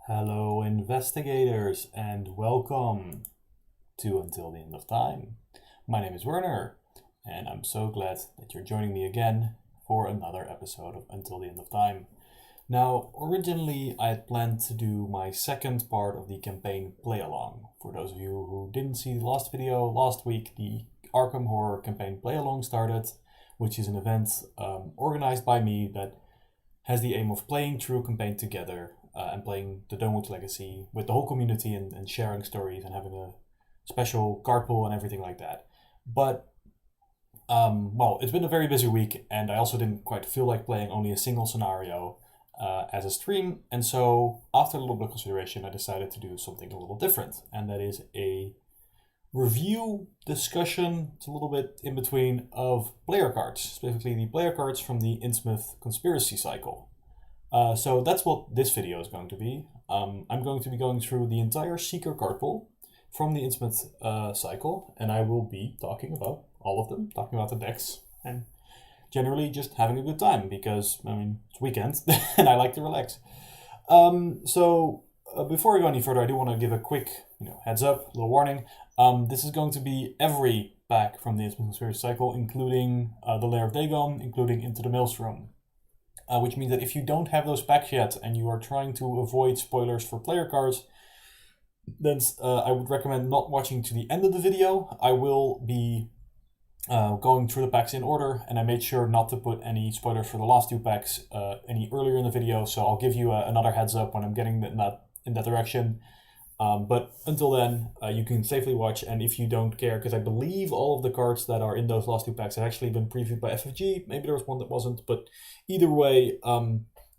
Hello, investigators, and welcome to Until the End of Time. My name is Werner, and I'm so glad that you're joining me again for another episode of Until the End of Time. Now, originally, I had planned to do my second part of the campaign play along. For those of you who didn't see the last video, last week the Arkham Horror campaign play along started, which is an event organized by me that has the aim of playing through a campaign together and playing the Dawnwood Legacy with the whole community and sharing stories and having a special card pool and everything like that. But, well, it's been a very busy week, and I also didn't quite feel like playing only a single scenario as a stream, and so after a little bit of consideration, I decided to do something a little different, and that is a review discussion. It's a little bit in between of player cards, specifically the player cards from the Innsmouth Conspiracy cycle. So that's what this video is going to be. I'm going to be going through the entire Seeker card pool from the Innsmouth cycle, and I will be talking about all of them, talking about the decks, and generally just having a good time because, I mean, it's weekend and I like to relax. Before I go any further, I do want to give a quick heads up, a little warning. This is going to be every pack from the Innsmouth Conspiracy cycle, including the Lair of Dagon, including Into the Maelstrom. Which means that if you don't have those packs yet and you are trying to avoid spoilers for player cards, then I would recommend not watching to the end of the video. I will be going through the packs in order, and I made sure not to put any spoilers for the last two packs any earlier in the video, so I'll give you another heads up when I'm getting in that direction. But until then, you can safely watch, and if you don't care, because I believe all of the cards that are in those last two packs have actually been previewed by FFG, maybe there was one that wasn't, but either way,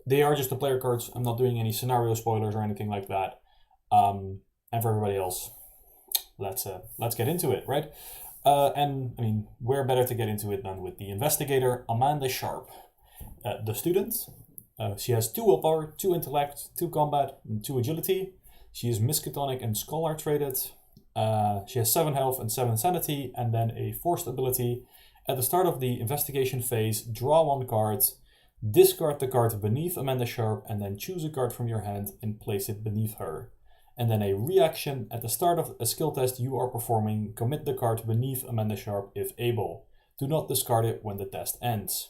they are just the player cards. I'm not doing any scenario spoilers or anything like that. And for everybody else, let's get into it, right? And I mean, where better to get into it than with the investigator, Amanda Sharp, the student. She has 2 willpower, 2 intellect, 2 combat, and 2 agility. She is Miskatonic and Scholar traded. She has 7 health and 7 sanity, and then a forced ability. At the start of the investigation phase, draw 1 card, discard the card beneath Amanda Sharp, and then choose a card from your hand and place it beneath her. And then a reaction: at the start of a skill test you are performing, commit the card beneath Amanda Sharp if able. Do not discard it when the test ends.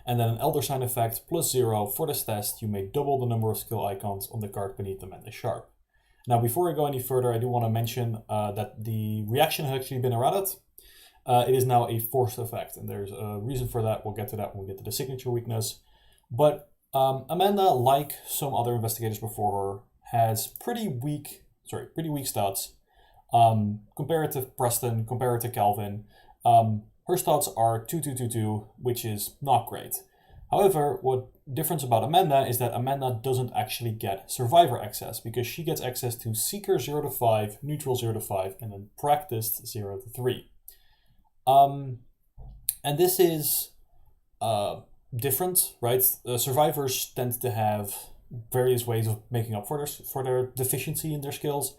And then an Elder Sign effect, +0. For this test, you may double the number of skill icons on the card beneath Amanda Sharp. Now, before I go any further, I do want to mention that the reaction has actually been errated. It is now a forced effect, and there's a reason for that. We'll get to that when we get to the signature weakness. But Amanda, like some other investigators before her, has pretty weak stats. Compared to Preston, compared to Calvin. Her stats are 2-2-2-2, which is not great. However, what difference about Amanda is that Amanda doesn't actually get Survivor access, because she gets access to Seeker 0-5, Neutral 0-5, and then Practiced 0-3. And this is different, right? Survivors tend to have various ways of making up for their deficiency in their skills.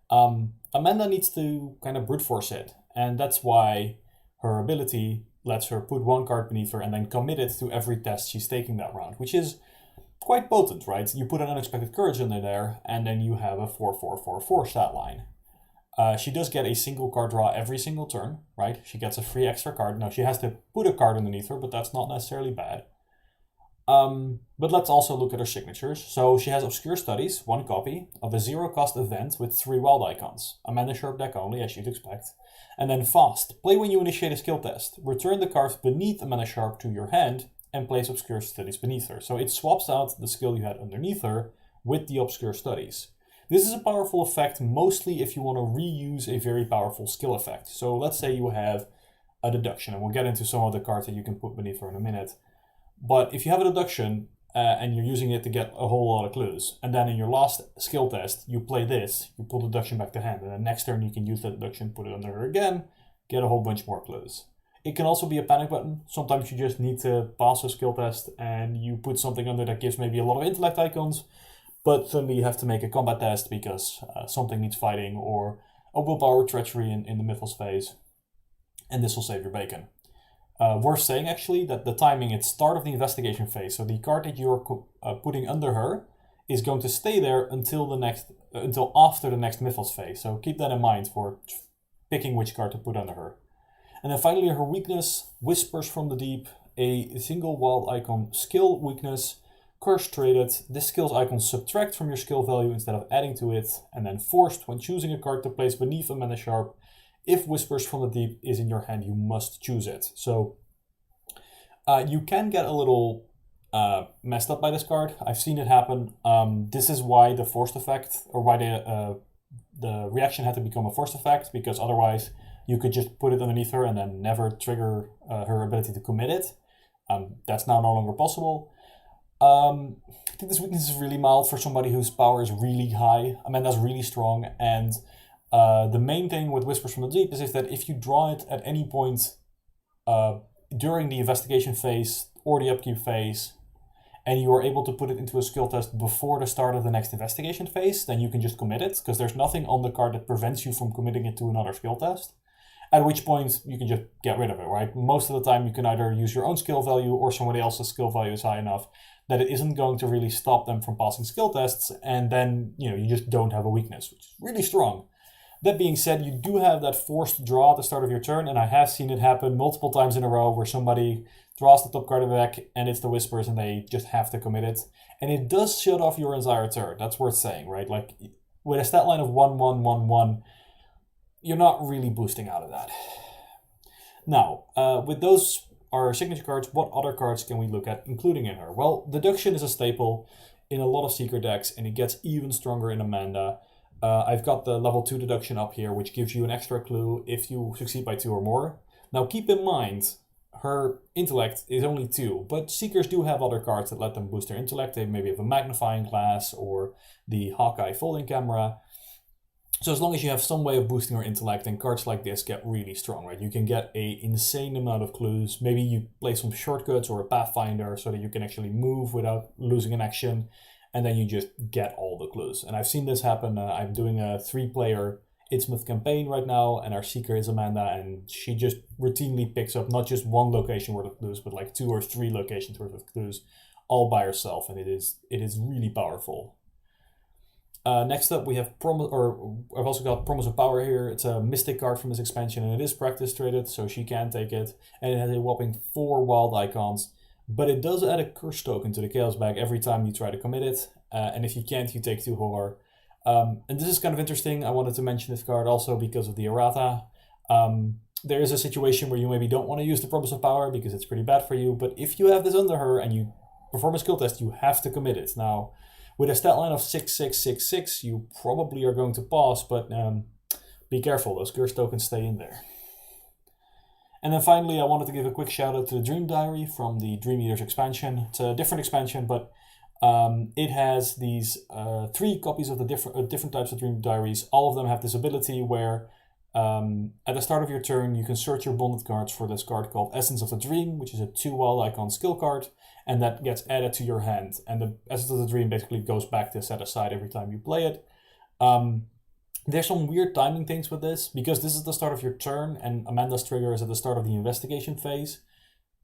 Amanda needs to kind of brute force it, and that's why her ability lets her put 1 card beneath her and then commit it to every test she's taking that round, which is quite potent, right? You put an Unexpected Courage under there, and then you have a 4-4-4-4 stat line. She does get a single card draw every single turn, right? She gets a free extra card. Now, she has to put a card underneath her, but that's not necessarily bad. But let's also look at her signatures. So she has Obscure Studies, 1 copy, of a 0-cost event with 3 wild icons. Amanda Sharp deck only, as you'd expect. And then Fast. Play when you initiate a skill test. Return the card beneath Amanda Sharp to your hand and place Obscure Studies beneath her. So it swaps out the skill you had underneath her with the Obscure Studies. This is a powerful effect, mostly if you want to reuse a very powerful skill effect. So let's say you have a Deduction, and we'll get into some of the cards that you can put beneath her in a minute. But if you have a Deduction and you're using it to get a whole lot of clues, and then in your last skill test you play this, you pull Deduction back to hand, and then next turn you can use the Deduction, put it under her again, get a whole bunch more clues. It can also be a panic button. Sometimes you just need to pass a skill test and you put something under that gives maybe a lot of intellect icons, but suddenly you have to make a combat test because something needs fighting, or a willpower treachery in the Mythos phase, and this will save your bacon. Worth saying, actually, that the timing at start of the investigation phase, so the card that you're putting under her, is going to stay there until after the next Mythos phase. So keep that in mind for picking which card to put under her. And then finally, her weakness, Whispers from the Deep, a single wild icon skill weakness, curse traded. This skill's icon subtract from your skill value instead of adding to it, and then forced when choosing a card to place beneath Amanda Sharp. If Whispers from the Deep is in your hand, you must choose it. So you can get a little messed up by this card. I've seen it happen. This is why the forced effect, or why the reaction had to become a forced effect, because otherwise you could just put it underneath her and then never trigger her ability to commit it. That's now no longer possible. I think this weakness is really mild for somebody whose power is really high. Amanda's really strong, and the main thing with Whispers from the Deep is that if you draw it at any point during the investigation phase or the upkeep phase, and you are able to put it into a skill test before the start of the next investigation phase, then you can just commit it, because there's nothing on the card that prevents you from committing it to another skill test. At which point you can just get rid of it, right? Most of the time you can either use your own skill value or somebody else's skill value is high enough that it isn't going to really stop them from passing skill tests, and then you just don't have a weakness, which is really strong. That being said, you do have that forced draw at the start of your turn, and I have seen it happen multiple times in a row where somebody draws the top card of the deck and it's the Whispers and they just have to commit it. And it does shut off your entire turn. That's worth saying, right? Like with a stat line of 1-1-1-1, you're not really boosting out of that. Now, with those our signature cards, what other cards can we look at including in her? Well, Deduction is a staple in a lot of Seeker decks, and it gets even stronger in Amanda. I've got the level 2 Deduction up here, which gives you an extra clue if you succeed by 2 or more. Now keep in mind, her intellect is only 2, but Seekers do have other cards that let them boost their intellect. They maybe have a magnifying glass or the Hawkeye folding camera. So as long as you have some way of boosting your intellect, then cards like this get really strong, right? You can get an insane amount of clues. Maybe you play some shortcuts or a pathfinder so that you can actually move without losing an action, and then you just get all the clues. And I've seen this happen. I'm doing a 3-player Innsmouth campaign right now, and our Seeker is Amanda, and she just routinely picks up not just 1 location worth of clues, but like 2 or 3 locations worth of clues all by herself, and it is really powerful. Next up, we have I've also got Promise of Power here. It's a Mystic card from this expansion, and it is practice traded, so she can take it. And it has a whopping 4 wild icons, but it does add a curse token to the Chaos bag every time you try to commit it. And if you can't, you take 2 horror. And this is kind of interesting. I wanted to mention this card also because of the errata. There is a situation where you maybe don't want to use the Promise of Power because it's pretty bad for you, but if you have this under her and you perform a skill test, you have to commit it. Now, with a stat line of 6-6-6-6, you probably are going to pass, but be careful, those curse tokens stay in there. And then finally, I wanted to give a quick shout out to the Dream Diary from the Dream Eaters expansion. It's a different expansion, but it has these 3 copies of the different types of Dream Diaries. All of them have this ability where at the start of your turn, you can search your bonded cards for this card called Essence of the Dream, which is a 2 wild icon skill card, and that gets added to your hand. And the Essence of the Dream basically goes back to set aside every time you play it. There's some weird timing things with this, because this is the start of your turn, and Amanda's trigger is at the start of the investigation phase.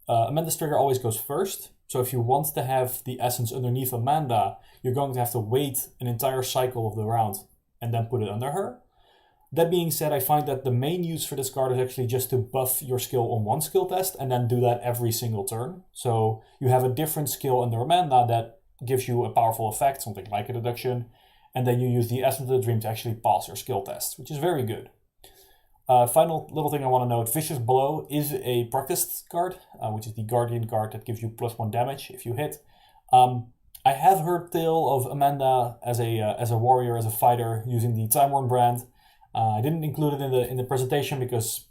Amanda's trigger always goes first, so if you want to have the Essence underneath Amanda, you're going to have to wait an entire cycle of the round and then put it under her. That being said, I find that the main use for this card is actually just to buff your skill on 1 skill test and then do that every single turn. So you have a different skill under Amanda that gives you a powerful effect, something like a Deduction, and then you use the Essence of the Dream to actually pass your skill test, which is very good. Final little thing I want to note, Vicious Blow is a practiced card, which is the Guardian card that gives you +1 damage if you hit. I have heard tale of Amanda as a warrior, as a fighter, using the Time Worn brand. I didn't include it in the presentation because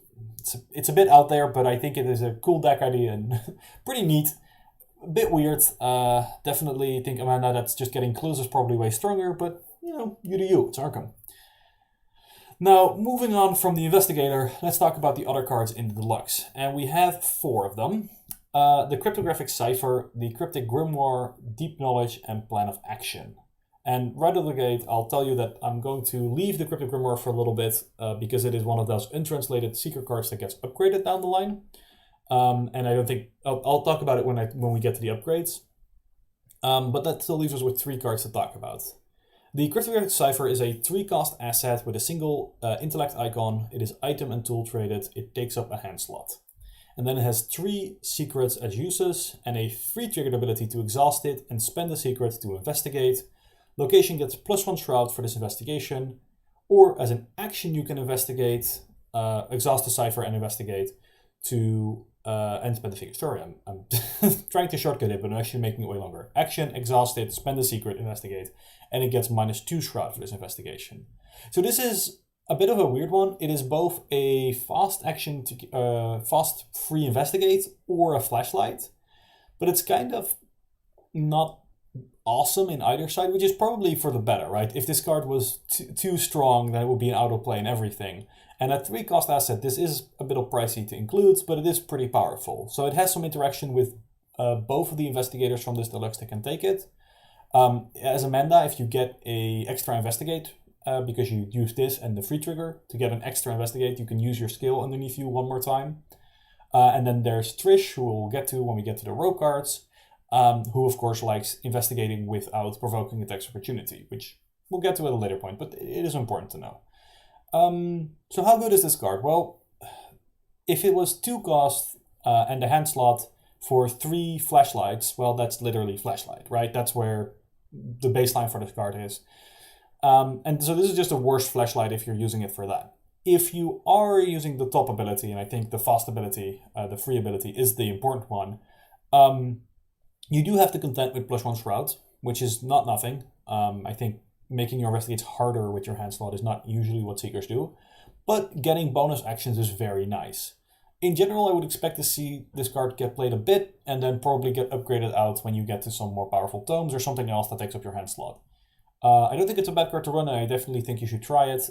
it's a bit out there, but I think it is a cool deck idea and pretty neat. A bit weird. Definitely think Amanda that's just getting clues is probably way stronger, but you do you. It's Arkham. Now, moving on from the Investigator, let's talk about the other cards in the Deluxe. And we have 4 of them. The Cryptographic Cipher, the Cryptic Grimoire, Deep Knowledge, and Plan of Action. And right out of the gate, I'll tell you that I'm going to leave the Cryptic Grimoire for a little bit because it is one of those untranslated Seeker cards that gets upgraded down the line. And I don't think... I'll talk about it when we get to the upgrades. But that still leaves us with 3 cards to talk about. The Cryptographic Cipher is a 3-cost asset with a single intellect icon. It is item and tool traded. It takes up a hand slot. And then it has 3 secrets as uses and a free triggered ability to exhaust it and spend the secret to investigate. Location gets +1 shroud for this investigation. Or as an action you can investigate, exhaust the cipher and investigate to and spend the secret. Sorry, I'm trying to shortcut it, but I'm actually making it way longer. Action, exhaust it, spend the secret, investigate, and it gets -2 shroud for this investigation. So this is a bit of a weird one. It is both a fast action to fast free investigate or a flashlight, but it's kind of not awesome in either side, which is probably for the better, right? If this card was too strong, then it would be an autoplay and everything. And at 3-cost asset, this is a bit pricey to include, but it is pretty powerful. So it has some interaction with both of the investigators from this deluxe that can take it. As Amanda, if you get a extra investigate, because you use this and the free trigger to get an extra investigate, you can use your skill underneath you one more time. And then there's Trish, who we'll get to when we get to the row cards, who of course likes investigating without provoking attacks opportunity, which we'll get to at a later point, but it is important to know. So how good is this card? Well, if it was 2 cost and a hand slot for 3 flashlights, well, that's literally flashlight, right? That's where the baseline for this card is. And so this is just a worse flashlight if you're using it for that. If you are using the top ability, and I think the fast ability, the free ability is the important one, you do have to contend with +1 shroud, which is not nothing. I think making your investigates harder with your hand slot is not usually what Seekers do, but getting bonus actions is very nice. In general, I would expect to see this card get played a bit, and then probably get upgraded out when you get to some more powerful tomes or something else that takes up your hand slot. I don't think it's a bad card to run, and I definitely think you should try it.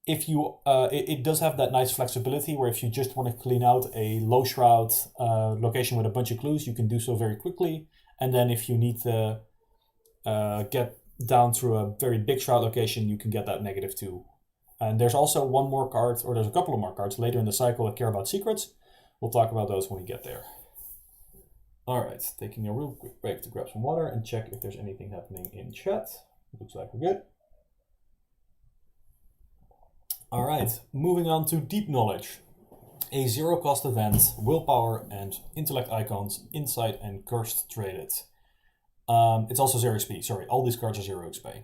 If you, it does have that nice flexibility where if you just want to clean out a low shroud location with a bunch of clues, you can do so very quickly. And then if you need to get down through a very big shroud location, you can get that -2. And there's also one more card, or there's a couple of more cards later in the cycle that care about secrets. We'll talk about those when we get there. All right, taking a real quick break to grab some water and check if there's anything happening in chat. Looks like we're good. All right, moving on to Deep Knowledge. A 0-cost event, willpower and intellect icons, insight and cursed traded. It's also 0 XP, sorry, all these cards are 0 XP.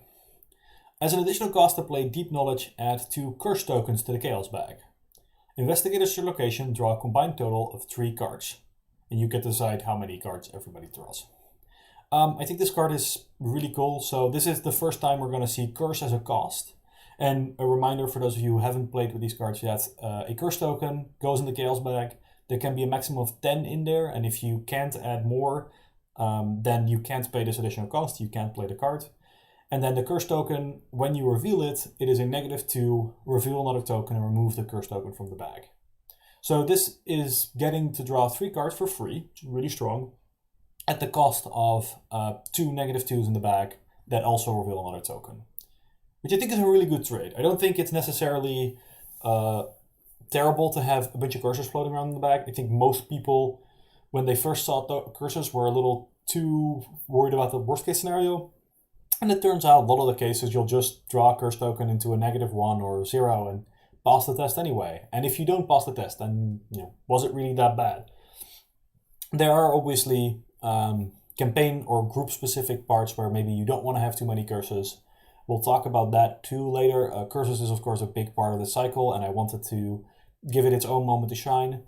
As an additional cost to play Deep Knowledge, add 2 curse tokens to the chaos bag. Investigators your location draw a combined total of 3 cards, and you get to decide how many cards everybody draws. I think this card is really cool, so this is the first time we're going to see curse as a cost. And a reminder for those of you who haven't played with these cards yet, a curse token goes in the chaos bag. There can be a maximum of 10 in there, and if you can't add more, then you can't pay this additional cost, you can't play the card. And then the curse token, when you reveal it, it is a -2, reveal another token and remove the curse token from the bag. So this is getting to draw 3 cards for free, which is really strong, at the cost of 2 -2s in the bag that also reveal another token, which I think is a really good trade. I don't think it's necessarily terrible to have a bunch of cursors floating around in the bag. I think most people, when they first saw cursors, were a little too worried about the worst case scenario. And it turns out a lot of the cases you'll just draw a curse token into a -1 or 0 and pass the test anyway. And if you don't pass the test, then was it really that bad? There are obviously campaign or group specific parts where maybe you don't want to have too many curses. We'll talk about that too later. Curses is of course a big part of the cycle, and I wanted to give it its own moment to shine.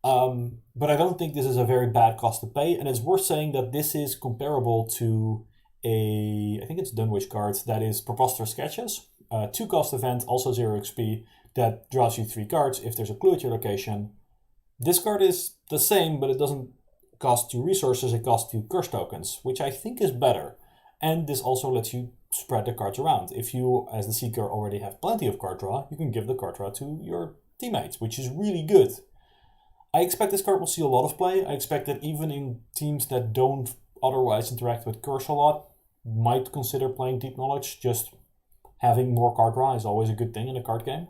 But I don't think this is a very bad cost to pay, and it's worth saying that this is comparable to I think it's Dunwich cards, that is Preposterous Sketches. 2-cost event, also 0 XP, that draws you 3 cards if there's a clue at your location. This card is the same, but it doesn't cost 2 resources, it costs 2 curse tokens, which I think is better. And this also lets you spread the cards around. If you, as the Seeker, already have plenty of card draw, you can give the card draw to your teammates, which is really good. I expect this card will see a lot of play. I expect that even in teams that don't otherwise interact with curse a lot, might consider playing Deep Knowledge. Just having more card draw is always a good thing in a card game.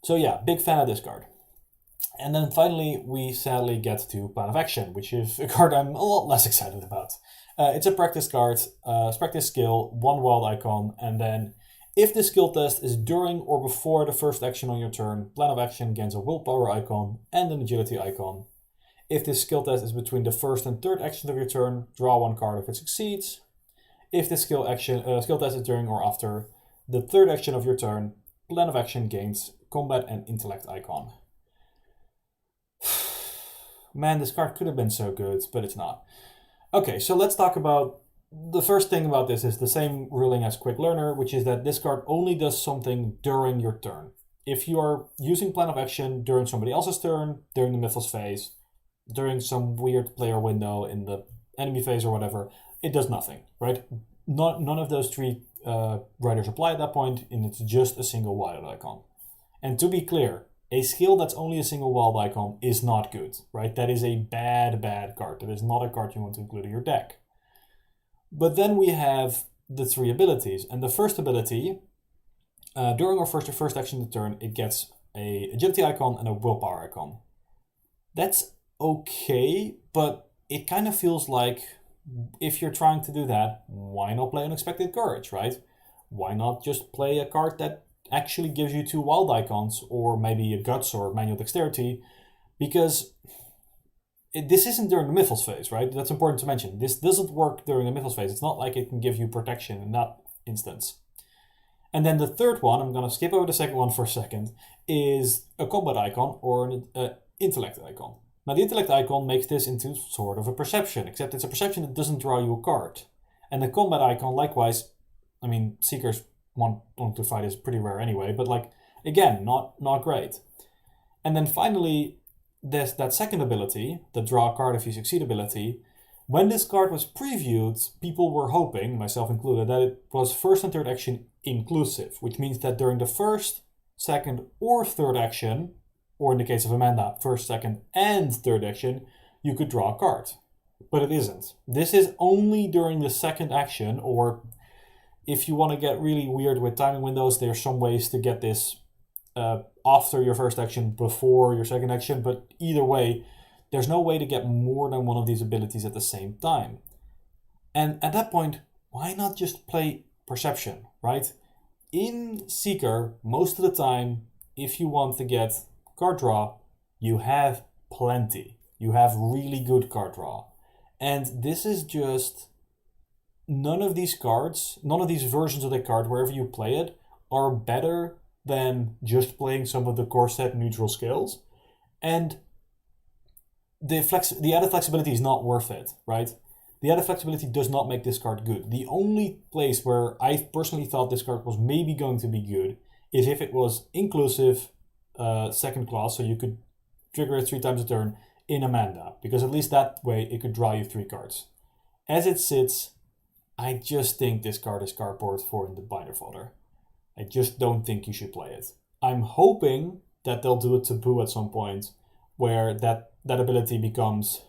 So yeah, big fan of this card. And then finally, we sadly get to Plan of Action, which is a card I'm a lot less excited about. It's a practice card, practice skill, 1 wild icon, and then if the skill test is during or before the first action on your turn, Plan of Action gains a willpower icon and an agility icon. If this skill test is between the first and third actions of your turn, draw 1 card if it succeeds. If the skill test is during or after the third action of your turn, Plan of Action gains combat and intellect icon. Man, this card could have been so good, but it's not. Okay, so let's talk about... The first thing about this is the same ruling as Quick Learner, which is that this card only does something during your turn. If you are using Plan of Action during somebody else's turn, during the Mythos phase, during some weird player window in the enemy phase or whatever, it does nothing, right? None of those three riders apply at that point, and it's just a single wild icon. And to be clear, a skill that's only a single wild icon is not good, right? That is a bad card. That is not a card you want to include in your deck. But then we have the 3 abilities. And the first ability, during our first action of the turn, it gets a agility icon and a willpower icon. That's okay, but it kind of feels like if you're trying to do that, why not play Unexpected Courage, right? Why not just play a card that actually gives you 2 wild icons, or maybe a Guts or Manual Dexterity, because this isn't during the Mythos phase, right? That's important to mention. This doesn't work during the Mythos phase. It's not like it can give you protection in that instance. And then the third one, I'm going to skip over the second one for a second, is a combat icon or an intellect icon. Now, the intellect icon makes this into sort of a perception, except it's a perception that doesn't draw you a card. And the combat icon, likewise, I mean, Seekers wanting to fight is pretty rare anyway, but like, again, not great. And then finally, there's that second ability, the draw a card if you succeed ability. When this card was previewed, people were hoping, myself included, that it was first and third action inclusive, which means that during the first, second, or third action, or in the case of Amanda, first, second, and third action, you could draw a card. But it isn't. This is only during the second action, or if you want to get really weird with timing windows, there's some ways to get this after your first action, before your second action, but either way, there's no way to get more than one of these abilities at the same time. And at that point, why not just play Perception, right? In Seeker, most of the time, if you want to get card draw, you have plenty. You have really good card draw. And this is just... None of these cards, none of these versions of the card, wherever you play it, are better than just playing some of the core set neutral skills. And the added flexibility is not worth it, right? The added flexibility does not make this card good. The only place where I personally thought this card was maybe going to be good is if it was inclusive second class, so you could trigger it 3 times a turn in Amanda, because at least that way it could draw you 3 cards. As it sits, I just think this card is cardboard for in the binder fodder. I just don't think you should play it. I'm hoping that they'll do a taboo at some point where that ability becomes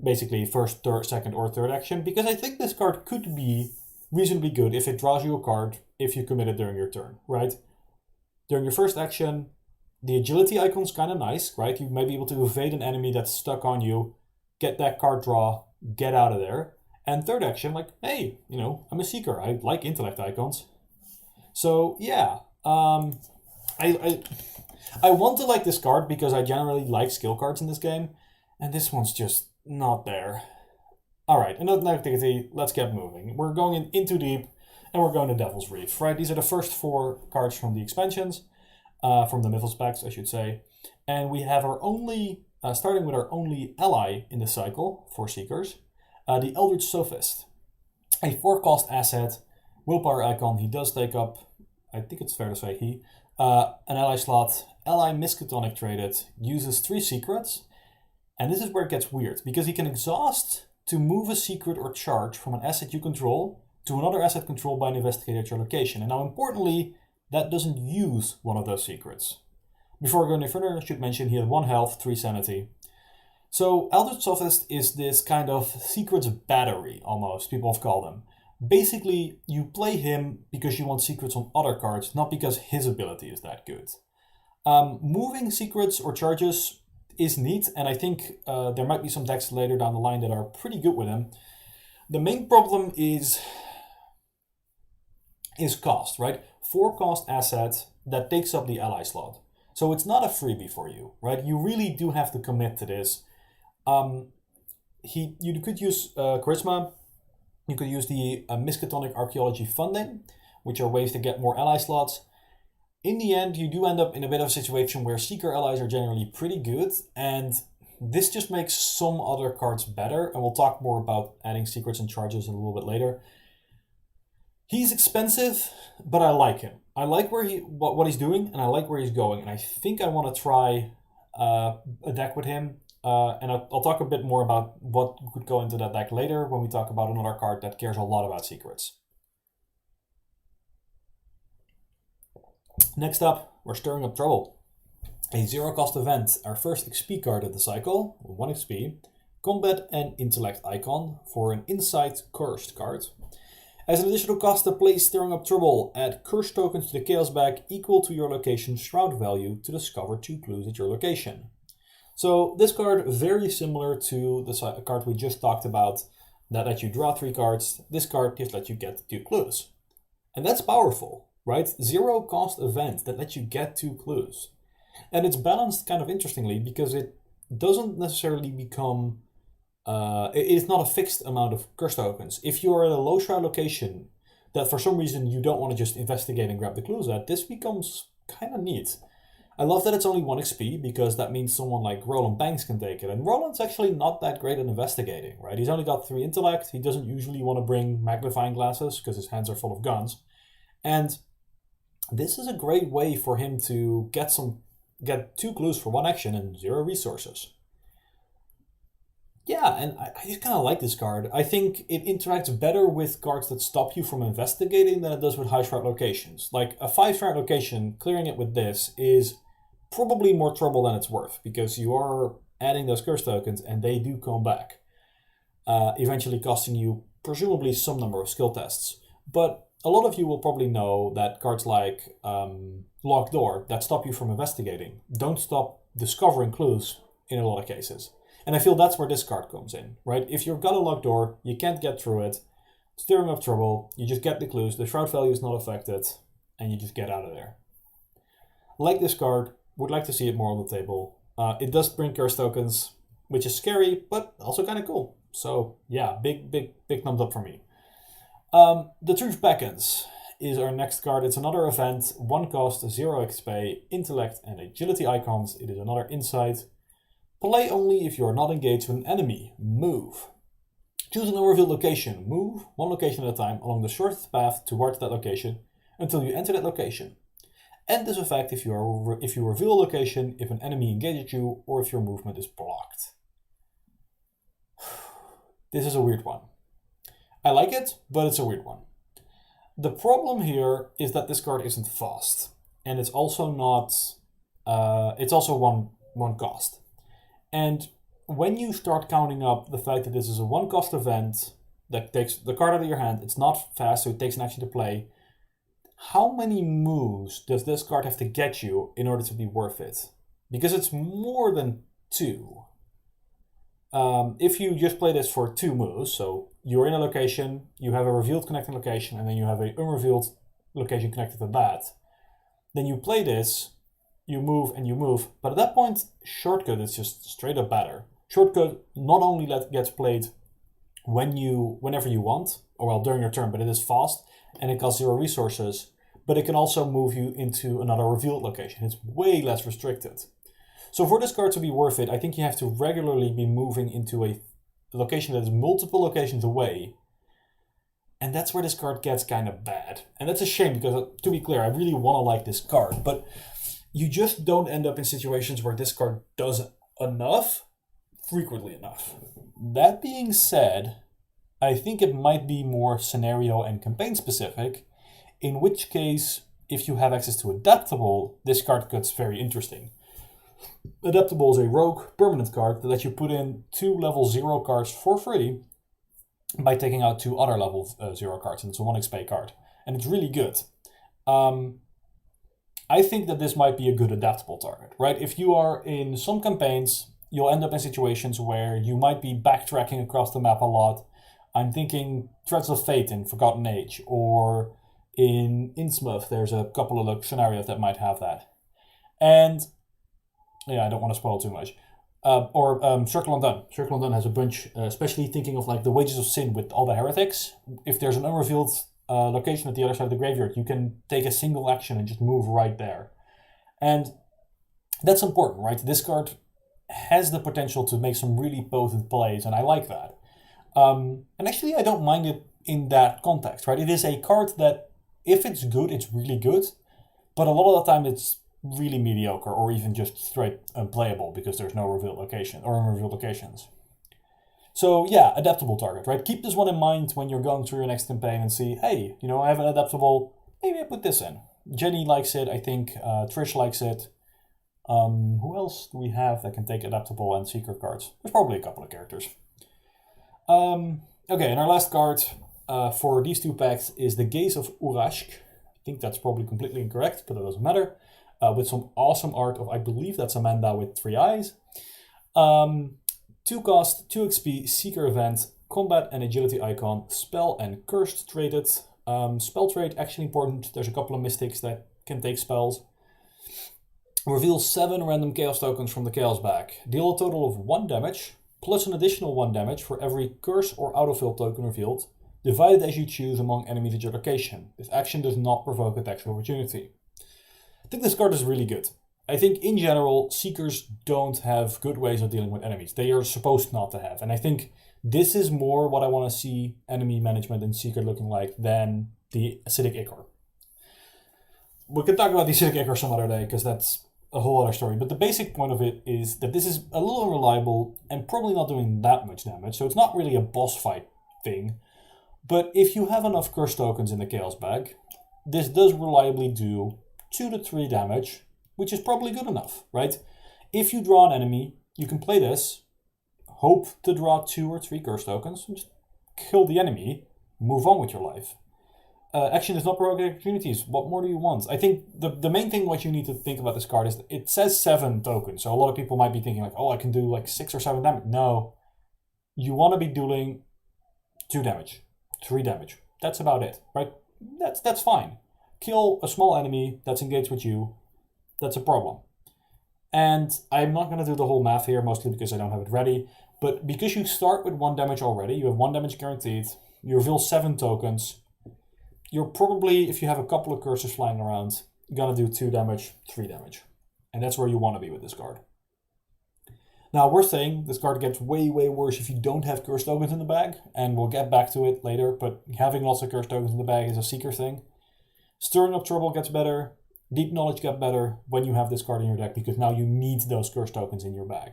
basically first, second, or third action, because I think this card could be reasonably good if it draws you a card if you commit it during your turn, right? During your first action, the agility icon's kind of nice, right? You may be able to evade an enemy that's stuck on you, get that card draw, get out of there. And third action, like, hey, you know, I'm a Seeker. I like intellect icons. So, yeah. I want to like this card because I generally like skill cards in this game. And this one's just not there. Alright, enough negativity. Let's get moving. We're going in too deep. And we're going to Devil's Reef, right? These are the first 4 cards from the expansions. From the Mythos packs, I should say. And we have our only... starting with our only ally in the cycle for Seekers. The Eldritch Sophist, a 4-cost asset, willpower icon. He does take up, I think it's fair to say an ally slot, ally Miskatonic traded, uses 3 secrets, and this is where it gets weird, because he can exhaust to move a secret or charge from an asset you control to another asset controlled by an investigator at your location. And now importantly, that doesn't use one of those secrets. Before going any further, I should mention he has 1 health, 3 sanity. So, Eldritch Sophist is this kind of secrets battery, almost, people have called him. Basically, you play him because you want secrets on other cards, not because his ability is that good. Moving secrets or charges is neat, and I think there might be some decks later down the line that are pretty good with him. The main problem is cost, right? 4 cost asset that takes up the ally slot. So it's not a freebie for you, right? You really do have to commit to this. You could use Charisma. You could use the Miskatonic Archaeology funding, which are ways to get more ally slots. In the end, you do end up in a bit of a situation where Seeker allies are generally pretty good, and this just makes some other cards better, and we'll talk more about adding secrets and charges a little bit later. He's expensive, but I like him. I like what he's doing, and I like where he's going, and I think I want to try a deck with him, and I'll talk a bit more about what could go into that deck later when we talk about another card that cares a lot about secrets. Next up, we're Stirring Up Trouble. A 0-cost event, our first XP card of the cycle, 1 XP, Combat and Intellect icon for an Insight Cursed card. As an additional cost to play Stirring Up Trouble, add Cursed tokens to the Chaos bag equal to your location's Shroud value to discover 2 clues at your location. So this card, very similar to the card we just talked about, that lets you draw 3 cards. This card just lets you get 2 clues. And that's powerful, right? 0-cost event that lets you get 2 clues. And it's balanced kind of interestingly because it doesn't necessarily become... it is not a fixed amount of curse tokens. If you are at a low shroud location that for some reason you don't want to just investigate and grab the clues at, this becomes kind of neat. I love that it's only 1 XP because that means someone like Roland Banks can take it. And Roland's actually not that great at investigating, right? He's only got 3 intellect. He doesn't usually want to bring magnifying glasses because his hands are full of guns. And this is a great way for him to get 2 clues for 1 action and 0 resources. Yeah, and I just kind of like this card. I think it interacts better with cards that stop you from investigating than it does with high shroud locations. Like a 5 shroud location, clearing it with this is probably more trouble than it's worth because you are adding those curse tokens and they do come back, eventually costing you presumably some number of skill tests. But a lot of you will probably know that cards like Locked Door that stop you from investigating don't stop discovering clues in a lot of cases. And I feel that's where this card comes in, right? If you've got a locked door, you can't get through it, Stirring Up Trouble, you just get the clues, the shroud value is not affected, and you just get out of there. Like this card, would like to see it more on the table. It does bring curse tokens, which is scary, but also kind of cool. So yeah, big thumbs up for me. The Truth Beckons is our next card. It's another event, 1 cost, 0 XP, Intellect and Agility icons. It is another Insight. Play only if you are not engaged with an enemy. Move. Choose an unrevealed location. Move 1 location at a time along the shortest path towards that location until you enter that location. End this effect if you reveal a location, if an enemy engages you, or if your movement is blocked. This is a weird one. I like it, but it's a weird one. The problem here is that this card isn't fast, and it's also not. It's also one cost. And when you start counting up the fact that this is a 1-cost event that takes the card out of your hand, it's not fast, so it takes an action to play. How many moves does this card have to get you in order to be worth it? Because it's more than 2. If you just play this for 2 moves, so you're in a location, you have a revealed connecting location, and then you have an unrevealed location connected to that, then you play this, you move and you move, but at that point, Shortcut is just straight up better. Shortcut not only gets played whenever you want, or well, during your turn, but it is fast, and it costs 0 resources, but it can also move you into another revealed location. It's way less restricted. So for this card to be worth it, I think you have to regularly be moving into a location that is multiple locations away, and that's where this card gets kind of bad. And that's a shame, because to be clear, I really want to like this card, but you just don't end up in situations where this card does enough frequently enough. That being said, I think it might be more scenario and campaign specific, in which case, if you have access to Adaptable, this card gets very interesting. Adaptable is a rogue permanent card that lets you put in 2 level 0 cards for free by taking out 2 other level 0 cards, and it's a 1 XP card. And it's really good. I think that this might be a good adaptable target, right? If you are in some campaigns, you'll end up in situations where you might be backtracking across the map a lot. I'm thinking Threads of Fate in Forgotten Age, or in Innsmouth, there's a couple of scenarios that might have that. And yeah, I don't want to spoil too much. Circle Undone. Circle Undone has a bunch, especially thinking of like the Wages of Sin with all the heretics. If there's an unrevealed location at the other side of the graveyard, you can take a single action and just move right there. And that's important, right? This card has the potential to make some really potent plays, and I like that. And actually, I don't mind it in that context, right? It is a card that, if it's good, it's really good, but a lot of the time it's really mediocre, or even just straight unplayable because there's no revealed location or unrevealed locations. So yeah, adaptable target, right? Keep this one in mind when you're going through your next campaign and see, hey, I have an adaptable, maybe I put this in. Jenny likes it, I think Trish likes it. Who else do we have that can take adaptable and seeker cards? There's probably a couple of characters. Okay, and our last card for these two packs is the Gaze of Urashk. I think that's probably completely incorrect, but it doesn't matter. With some awesome art of, I believe that's Amanda with 3 eyes. 2 cost, 2 XP, Seeker Event, Combat and Agility icon, Spell and Cursed traded. Spell trade, actually important. There's a couple of mystics that can take spells. Reveal 7 random Chaos tokens from the Chaos bag. Deal a total of 1 damage, plus an additional 1 damage for every Curse or Autofill token revealed, divided as you choose among enemies at your location. This action does not provoke attack of opportunity. I think this card is really good. I think in general, Seekers don't have good ways of dealing with enemies. They are supposed not to have. And I think this is more what I want to see enemy management in Seeker looking like than the Acidic Ichor. We can talk about the Acidic Ichor some other day, because that's a whole other story. But the basic point of it is that this is a little unreliable and probably not doing that much damage. So it's not really a boss fight thing. But if you have enough Curse tokens in the Chaos bag, this does reliably do 2 to 3 damage, which is probably good enough, right? If you draw an enemy, you can play this, hope to draw 2 or 3 Curse tokens, and just kill the enemy, move on with your life. Action does not provoke opportunities. What more do you want? I think the main thing what you need to think about this card is it says 7 tokens, so a lot of people might be thinking like, oh, I can do like 6 or 7 damage. No, you want to be doing 2 damage, 3 damage. That's about it, right? That's fine. Kill a small enemy that's engaged with you. That's a problem. And I'm not going to do the whole math here, mostly because I don't have it ready. But because you start with 1 damage already, you have 1 damage guaranteed, you reveal 7 tokens, you're probably, if you have a couple of curses flying around, going to do 2 damage, 3 damage. And that's where you want to be with this card. Now, we're saying this card gets way, way worse if you don't have curse tokens in the bag, and we'll get back to it later, but having lots of curse tokens in the bag is a Seeker thing. Stirring Up Trouble gets better. Deep Knowledge gets better when you have this card in your deck, because now you need those curse tokens in your bag.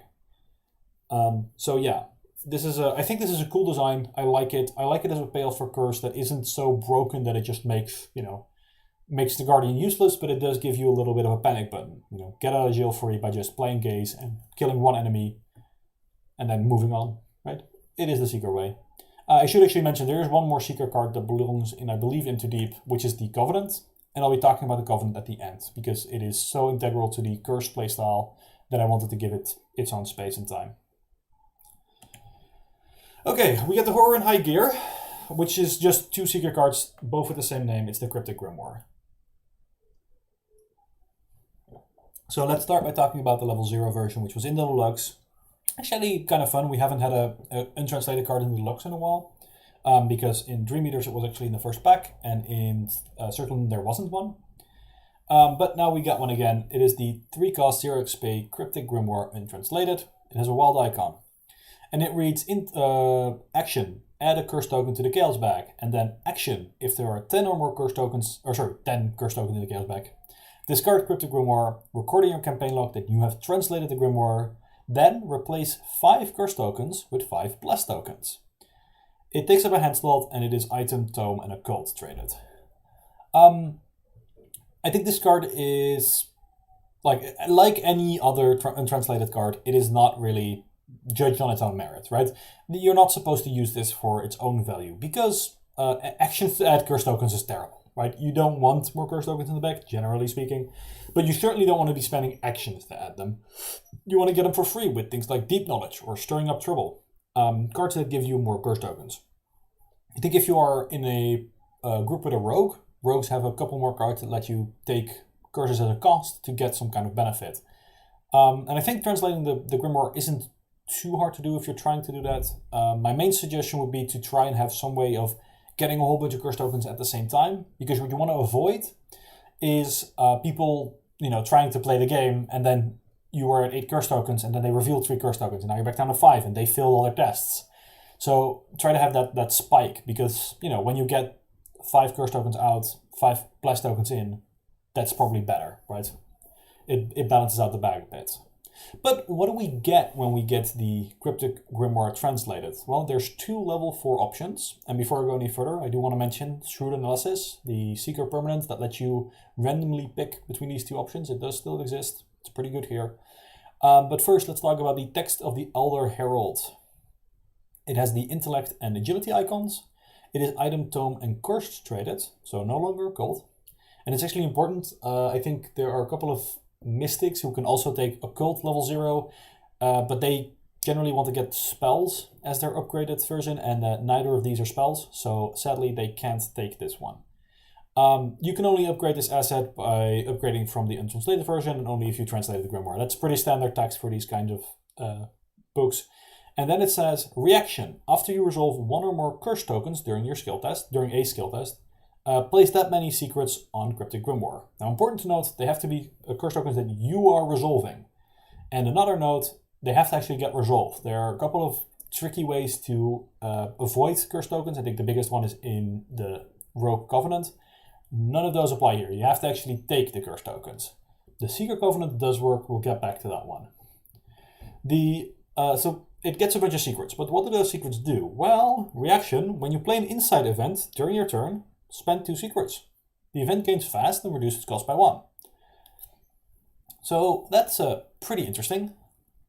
So yeah, I think this is a cool design. I like it. I like it as a payoff for curse that isn't so broken that it just makes the Guardian useless, but it does give you a little bit of a panic button. Get out of jail free by just playing Gaze and killing 1 enemy and then moving on, right? It is the Seeker way. I should actually mention there is one more Seeker card that belongs in, I believe, Into Deep, which is the Covenant. And I'll be talking about the Covenant at the end, because it is so integral to the Curse playstyle that I wanted to give it its own space and time. Okay, we get the Horror in High Gear, which is just 2 Seeker cards, both with the same name. It's the Cryptic Grimoire. So let's start by talking about the level 0 version, which was in the Deluxe. Actually, kind of fun. We haven't had an untranslated card in the Deluxe in a while. Because in Dream Eaters it was actually in the first pack, and in Circlin there wasn't one. But now we got one again. It is the 3 cost 0 XP Cryptic Grimoire untranslated. It has a wild icon. And it reads, action, add a curse token to the Chaos bag. And then action, if there are 10 or more curse tokens, 10 curse tokens in the Chaos bag. Discard Cryptic Grimoire, record in your campaign log that you have translated the Grimoire. Then replace 5 curse tokens with 5 bless tokens. It takes up a hand slot, and it is item, tome, and occult traded. I think this card is, like any other untranslated card, it is not really judged on its own merit, right? You're not supposed to use this for its own value, because actions to add curse tokens is terrible. right? You don't want more curse tokens in the deck, generally speaking, but you certainly don't want to be spending actions to add them. You want to get them for free with things like Deep Knowledge or Stirring Up Trouble, cards that give you more curse tokens. I think if you are in a group with a rogue, rogues have a couple more cards that let you take curses at a cost to get some kind of benefit. And I think translating the Grimoire isn't too hard to do if you're trying to do that. My main suggestion would be to try and have some way of getting a whole bunch of curse tokens at the same time, because what you want to avoid is people, trying to play the game, and then you were at 8 curse tokens, and then they revealed 3 curse tokens, and now you're back down to 5, and they failed all their tests. So try to have that spike, because when you get 5 curse tokens out, 5 blast tokens in, that's probably better, right? It balances out the bag a bit. But what do we get when we get the Cryptic Grimoire translated? Well, there's 2 level 4 options. And before I go any further, I do want to mention Shrewd Analysis, the Seeker permanent that lets you randomly pick between these 2 options. It does still exist. It's pretty good here. But first, let's talk about the text of the Elder Herald. It has the Intellect and Agility icons. It is Item, Tome, and Cursed traded, so no longer Occult. And it's actually important. I think there are a couple of mystics who can also take Occult level 0, but they generally want to get spells as their upgraded version, and neither of these are spells, so sadly they can't take this one. You can only upgrade this asset by upgrading from the untranslated version, and only if you translated the Grimoire. That's pretty standard text for these kind of books. And then it says, Reaction. After you resolve 1 or more curse tokens during a skill test, place that many secrets on Cryptic Grimoire. Now, important to note, they have to be curse tokens that you are resolving. And another note, they have to actually get resolved. There are a couple of tricky ways to avoid curse tokens. I think the biggest one is in the Rogue Covenant. None of those apply here. You have to actually take the curse tokens. The Seeker Covenant does work. We'll get back to that one. So it gets a bunch of secrets. But what do those secrets do? Well, reaction. When you play an inside event during your turn, spend 2 secrets. The event gains fast and reduces cost by 1. So that's pretty interesting.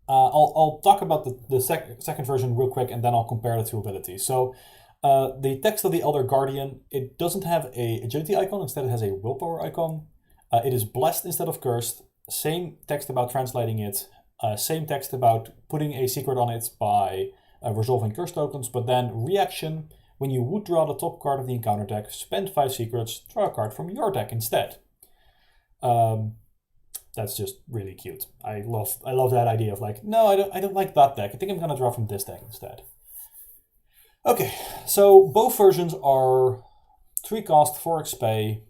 I'll talk about the second version real quick, and then I'll compare the 2 abilities. So the text of the Elder Guardian, it doesn't have a agility icon. Instead, it has a willpower icon. It is blessed instead of cursed. Same text about translating it. Same text about putting a secret on it by resolving curse tokens. But then reaction. When you would draw the top card of the encounter deck, spend 5 secrets, draw a card from your deck instead. That's just really cute. I love that idea of like, no, I don't like that deck. I think I'm gonna draw from this deck instead. Okay, so both versions are 3 cost, 4 XP,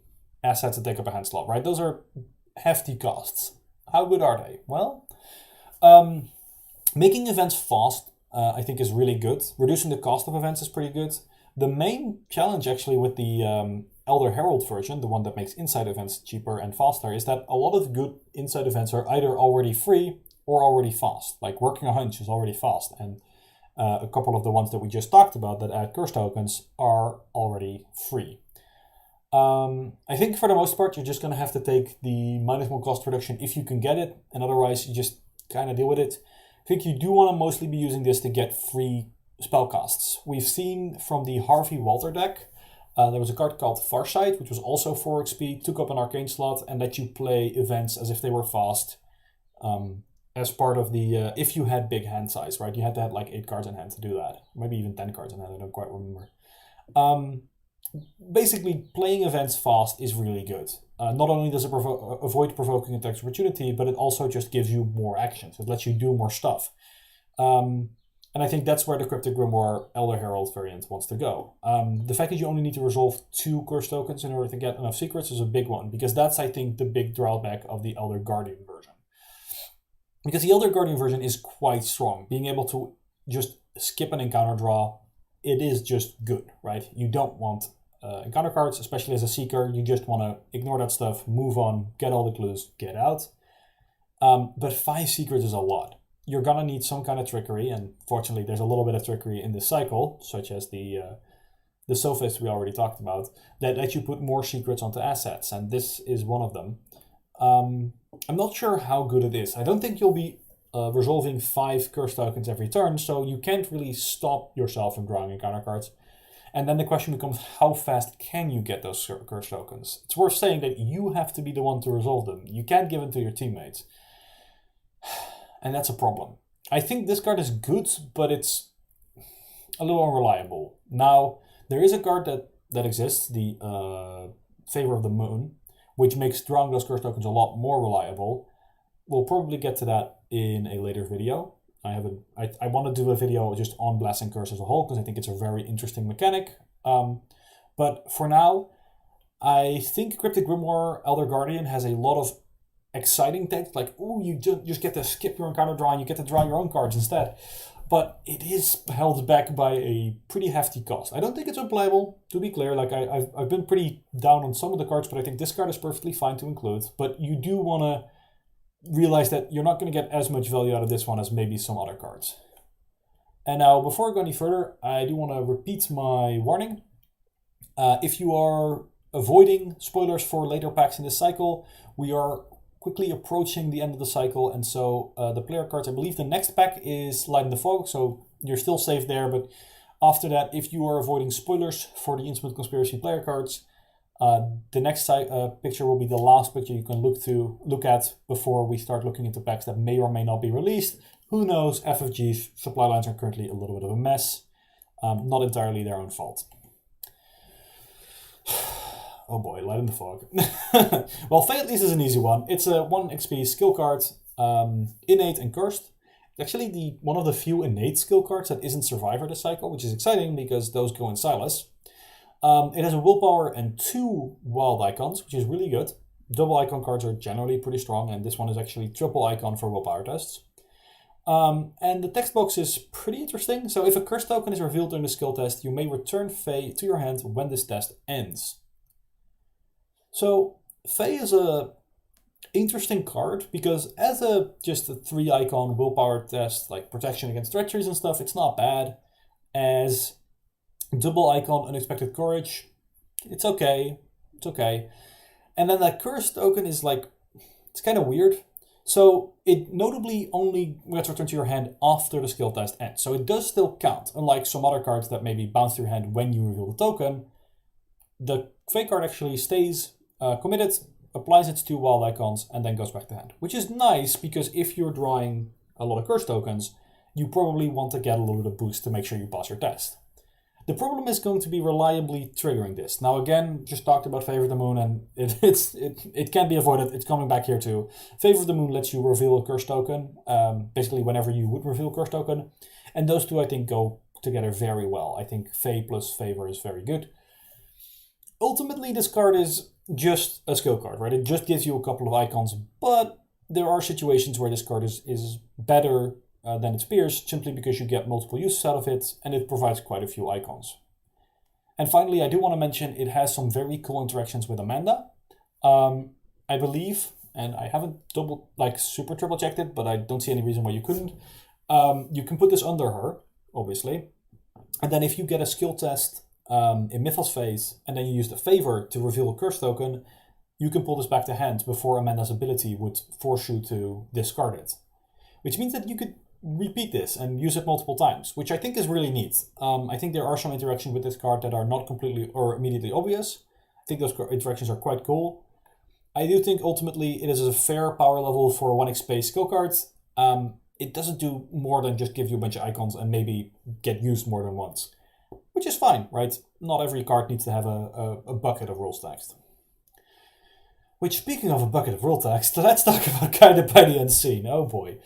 assets that take up a hand slot, right? Those are hefty costs. How good are they? Well, making events fast, I think is really good. Reducing the cost of events is pretty good. The main challenge actually with the Elder Herald version, the one that makes inside events cheaper and faster, is that a lot of good inside events are either already free or already fast. Like Working a Hunch is already fast, and a couple of the ones that we just talked about that add curse tokens are already free. I think for the most part, you're just going to have to take the -1 cost reduction if you can get it, and otherwise you just kind of deal with it. I think you do want to mostly be using this to get free spellcasts. We've seen from the Harvey Walter deck, there was a card called Farsight, which was also 4 XP, took up an arcane slot, and let you play events as if they were fast, as part of the, if you had big hand size, right? You had to have like 8 cards in hand to do that. Maybe even 10 cards in hand, I don't quite remember. Basically, playing events fast is really good. Not only does it avoid provoking attacks opportunity, but it also just gives you more actions. It lets you do more stuff. And I think that's where the Cryptic Grimoire Elder Herald variant wants to go. The fact that you only need to resolve 2 curse tokens in order to get enough secrets is a big one, because that's, I think, the big drawback of the Elder Guardian version. Because the Elder Guardian version is quite strong. Being able to just skip an encounter draw, it is just good, right? You don't want encounter cards, especially as a Seeker. You just want to ignore that stuff, move on, get all the clues, get out. But 5 secrets is a lot. You're going to need some kind of trickery, and fortunately there's a little bit of trickery in this cycle, such as the Sophist we already talked about, that let you put more secrets onto assets, and this is one of them. I'm not sure how good it is. I don't think you'll be resolving 5 curse tokens every turn, so you can't really stop yourself from drawing encounter cards. And then the question becomes, how fast can you get those curse tokens? It's worth saying that you have to be the one to resolve them. You can't give them to your teammates. And that's a problem. I think this card is good, but it's a little unreliable. Now, there is a card that exists, the Favor of the Moon, which makes drawing those curse tokens a lot more reliable. We'll probably get to that in a later video. I want to do a video just on Blessing Curse as a whole, because I think it's a very interesting mechanic. But for now, I think Cryptic Grimoire Elder Guardian has a lot of exciting text, like, oh, you just get to skip your encounter draw and you get to draw your own cards instead. But it is held back by a pretty hefty cost. I don't think it's unplayable, to be clear. Like, I've been pretty down on some of the cards, but I think this card is perfectly fine to include. But you do want to realize that you're not going to get as much value out of this one as maybe some other cards. And now, before I go any further, I do want to repeat my warning. If you are avoiding spoilers for later packs in this cycle, we are quickly approaching the end of the cycle, and so the player cards, I believe the next pack is Light in the Fog, so you're still safe there, but after that, if you are avoiding spoilers for the Innsmouth Conspiracy player cards, the next picture will be the last picture you can look at before we start looking into packs that may or may not be released. Who knows? FFG's supply lines are currently a little bit of a mess. Not entirely their own fault. Oh boy, Light in the Fog. Well, Fae at least is an easy one. It's a 1 XP skill card, innate and cursed. It's actually one of the few innate skill cards that isn't Survivor this cycle, which is exciting because those go in Silas. It has a willpower and 2 wild icons, which is really good. Double icon cards are generally pretty strong, and this one is actually triple icon for willpower tests. And the text box is pretty interesting. So if a curse token is revealed during the skill test, you may return Fae to your hand when this test ends. So Fae is a interesting card because as just a 3 icon willpower test, like protection against treacheries and stuff, it's not bad. As double icon unexpected courage, it's okay. It's okay. And then that curse token is like, it's kind of weird. So it notably only gets returned to your hand after the skill test ends. So it does still count, unlike some other cards that maybe bounce to your hand when you reveal the token. The Fae card actually stays committed, applies its 2 wild icons, and then goes back to hand. Which is nice, because if you're drawing a lot of curse tokens, you probably want to get a little bit of boost to make sure you pass your test. The problem is going to be reliably triggering this. Now again, just talked about Favor of the Moon, and it can be avoided. It's coming back here too. Favor of the Moon lets you reveal a curse token, basically whenever you would reveal a curse token. And those two I think go together very well. I think Fae plus Favor is very good. Ultimately, this card is just a skill card, right? It just gives you a couple of icons, but there are situations where this card is better than its peers, simply because you get multiple uses out of it, and it provides quite a few icons. And finally, I do want to mention it has some very cool interactions with Amanda. I believe, and I haven't super triple checked it, but I don't see any reason why you couldn't. You can put this under her, obviously, and then if you get a skill test in Mythos phase, and then you use the Favor to reveal a curse token, you can pull this back to hand before Amanda's ability would force you to discard it. Which means that you could repeat this and use it multiple times, which I think is really neat. I think there are some interactions with this card that are not completely or immediately obvious. I think those interactions are quite cool. I do think ultimately it is a fair power level for a 1 XP skill card. It doesn't do more than just give you a bunch of icons and maybe get used more than once. Which is fine, right? Not every card needs to have a bucket of rules text. Which, speaking of a bucket of rule text, let's talk about Guided by the Unseen. Oh boy.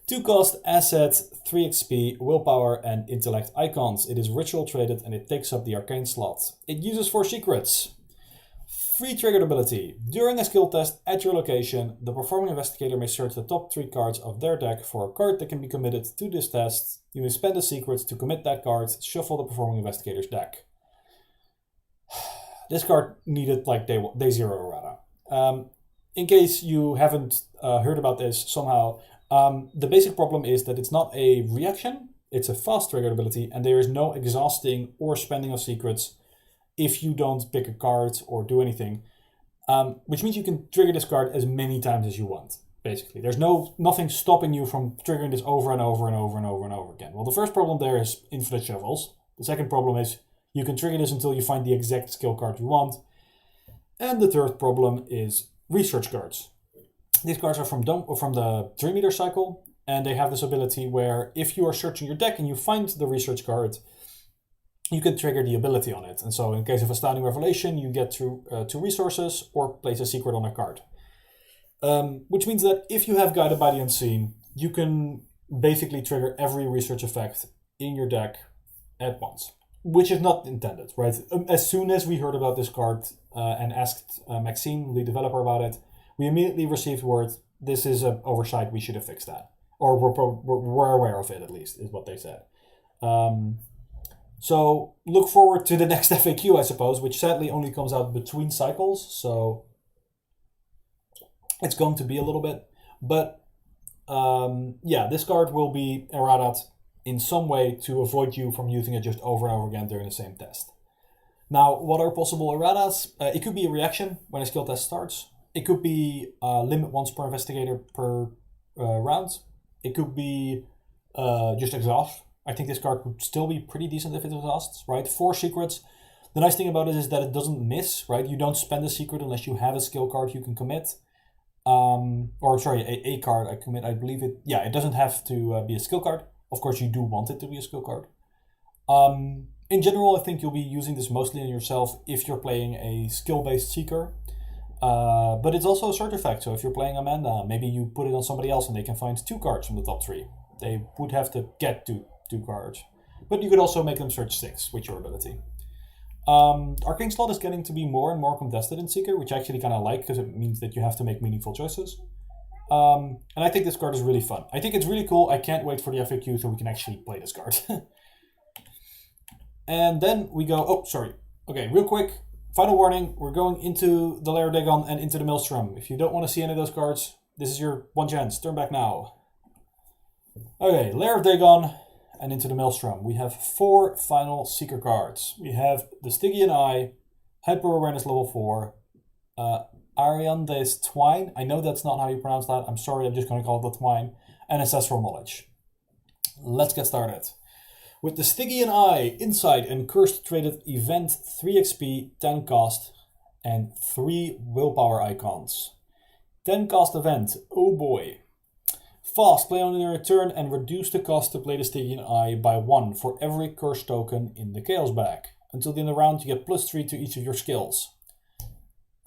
2 cost, asset, 3 XP, willpower, and intellect icons. It is ritual traded and it takes up the arcane slot. It uses 4 secrets. Free triggered ability. During a skill test at your location, the performing investigator may search the top 3 cards of their deck for a card that can be committed to this test. You may spend a secret to commit that card, shuffle the performing investigator's deck. This card needed like day 0 errata. In case you haven't heard about this somehow, the basic problem is that it's not a reaction, it's a fast triggered ability, and there is no exhausting or spending of secrets if you don't pick a card or do anything, which means you can trigger this card as many times as you want, basically. There's nothing stopping you from triggering this over and over and over and over and over again. Well, the first problem there is infinite shuffles. The second problem is You can trigger this until you find the exact skill card you want. And the third problem is research cards. These cards are from the Dream Eater cycle, and they have this ability where if you are searching your deck and you find the research card, you can trigger the ability on it. And so in case of Astounding Revelation, you get two resources or place a secret on a card. Which means that if you have Guided by the Unseen, you can basically trigger every research effect in your deck at once, which is not intended, right? As soon as we heard about this card and asked Maxine, the developer, about it, we immediately received word, this is an oversight, we should have fixed that. Or we're aware of it, at least, is what they said. So look forward to the next FAQ, I suppose, which sadly only comes out between cycles, so it's going to be a little bit. But yeah, this card will be errated in some way to avoid you from using it just over and over again during the same test. Now, what are possible erratas? It could be a reaction when a skill test starts. It could be limit once per investigator per round. It could be just exhaust. I think this card would still be pretty decent if it exhausts, right? 4 secrets. The nice thing about it is that it doesn't miss, right? You don't spend a secret unless you have a skill card you can commit. Or sorry, a card I commit, I believe it. Yeah, it doesn't have to be a skill card. Of course, you do want it to be a skill card. In general, I think you'll be using this mostly on yourself if you're playing a skill-based seeker. But it's also a search effect, so if you're playing Amanda, maybe you put it on somebody else and they can find 2 cards from the top 3. They would have to get to 2 cards. But you could also make them search 6 with your ability. Arcane Slot is getting to be more and more contested in Seeker, which I actually kind of like, because it means that you have to make meaningful choices. And I think this card is really fun. I think it's really cool. I can't wait for the FAQ so we can actually play this card. And then we go... Oh, sorry. Okay, real quick. Final warning. We're going into the Lair of Dagon and into the Maelstrom. If you don't want to see any of those cards, this is your one chance. Turn back now. Okay, Lair of Dagon and into the Maelstrom. We have 4 final Seeker cards. We have the Stygian Eye, Hyper Awareness level 4, Ariande's Twine. I know that's not how you pronounce that. I'm sorry, I'm just going to call it the Twine. And Ancestral Knowledge. Let's get started. With the Stygian Eye, Insight and Cursed Traded Event, 3 XP, 10 cost, and 3 Willpower icons. 10 cost event, oh boy. Fast, play on your turn and reduce the cost to play the Stygian Eye by 1 for every curse token in the Chaos bag. Until the end of the round, you get +3 to each of your skills.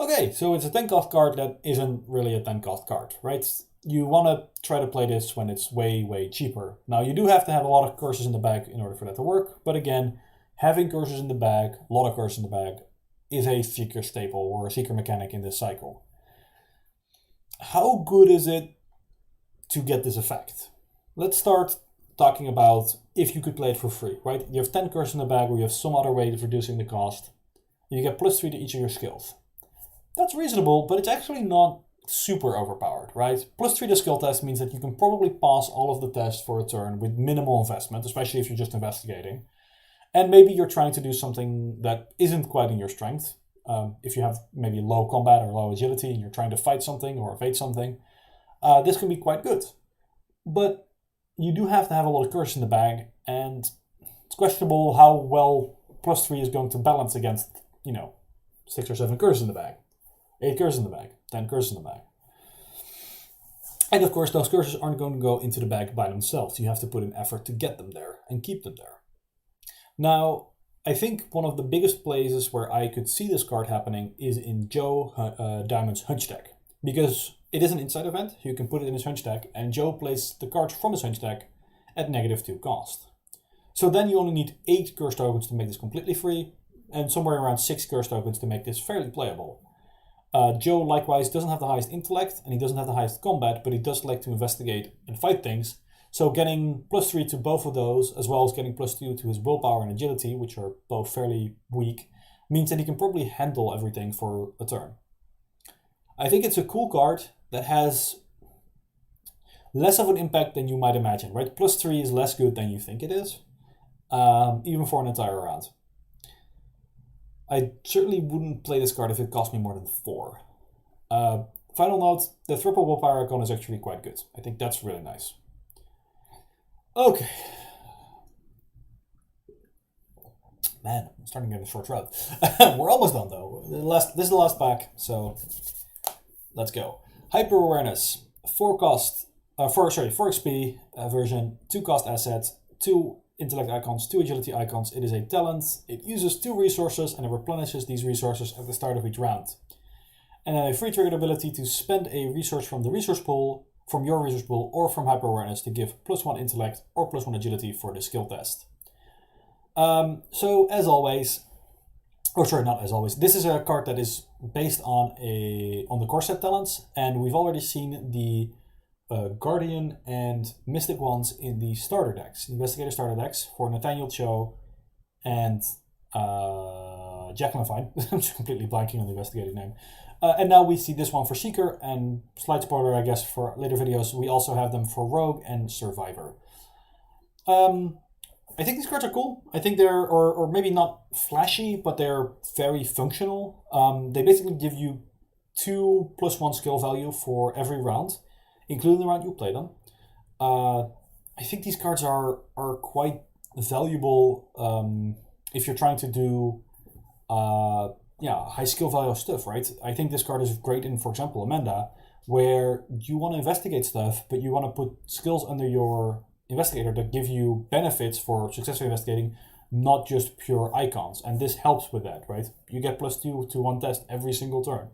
Okay, so it's a 10 cost card that isn't really a 10 cost card, right? You want to try to play this when it's way, way cheaper. Now, you do have to have a lot of curses in the bag in order for that to work. But again, having curses in the bag, a lot of curses in the bag, is a Seeker staple or a Seeker mechanic in this cycle. How good is it to get this effect? Let's start talking about if you could play it for free, right? You have 10 curses in the bag or you have some other way of reducing the cost. You get +3 to each of your skills. That's reasonable, but it's actually not super overpowered, right? +3 to skill test means that you can probably pass all of the tests for a turn with minimal investment, especially if you're just investigating. And maybe you're trying to do something that isn't quite in your strength. If you have maybe low combat or low agility and you're trying to fight something or evade something, this can be quite good. But you do have to have a lot of curse in the bag, and it's questionable how well +3 is going to balance against, 6 or 7 curses in the bag. 8 curses in the bag, 10 curses in the bag. And of course, those curses aren't going to go into the bag by themselves. You have to put in effort to get them there and keep them there. Now, I think one of the biggest places where I could see this card happening is in Joe Diamond's Hunch deck. Because it is an inside event, you can put it in his Hunch deck, and Joe plays the cards from his Hunch deck at -2 cost. So then you only need 8 curse tokens to make this completely free, and somewhere around 6 curse tokens to make this fairly playable. Joe, likewise, doesn't have the highest intellect, and he doesn't have the highest combat, but he does like to investigate and fight things. So getting +3 to both of those, as well as getting +2 to his willpower and agility, which are both fairly weak, means that he can probably handle everything for a turn. I think it's a cool card that has less of an impact than you might imagine, right? +3 is less good than you think it is, even for an entire round. I certainly wouldn't play this card if it cost me more than 4. Final note, the triple willpower icon is actually quite good. I think that's really nice. Okay. Man, I'm starting to get a short throat. We're almost done though. This is the last pack, so let's go. Hyper awareness, 4 XP version, 2 cost assets, 2 intellect icons, 2 agility icons. It is a talent. It uses 2 resources and it replenishes these resources at the start of each round. And then a free triggered ability to spend a resource from the resource pool, from your resource pool, or from hyper awareness to give +1 intellect or +1 agility for the skill test. So as always, or sorry, not as always, this is a card that is based on the core set talents, and we've already seen the Guardian and Mystic ones in the starter decks, Investigator starter decks for Nathaniel Cho and Jack Levine. I'm just completely blanking on the Investigator name. And now we see this one for Seeker, and slight spoiler, I guess, for later videos, we also have them for Rogue and Survivor. I think these cards are cool. I think they're, or maybe not flashy, but they're very functional. They basically give you 2 +1 skill value for every round, including the round you play them. I think these cards are quite valuable if you're trying to do high skill value stuff, right? I think this card is great in, for example, Amanda, where you want to investigate stuff, but you want to put skills under your investigator that give you benefits for successfully investigating, not just pure icons. And this helps with that, right? You get +2 to 1 test every single turn.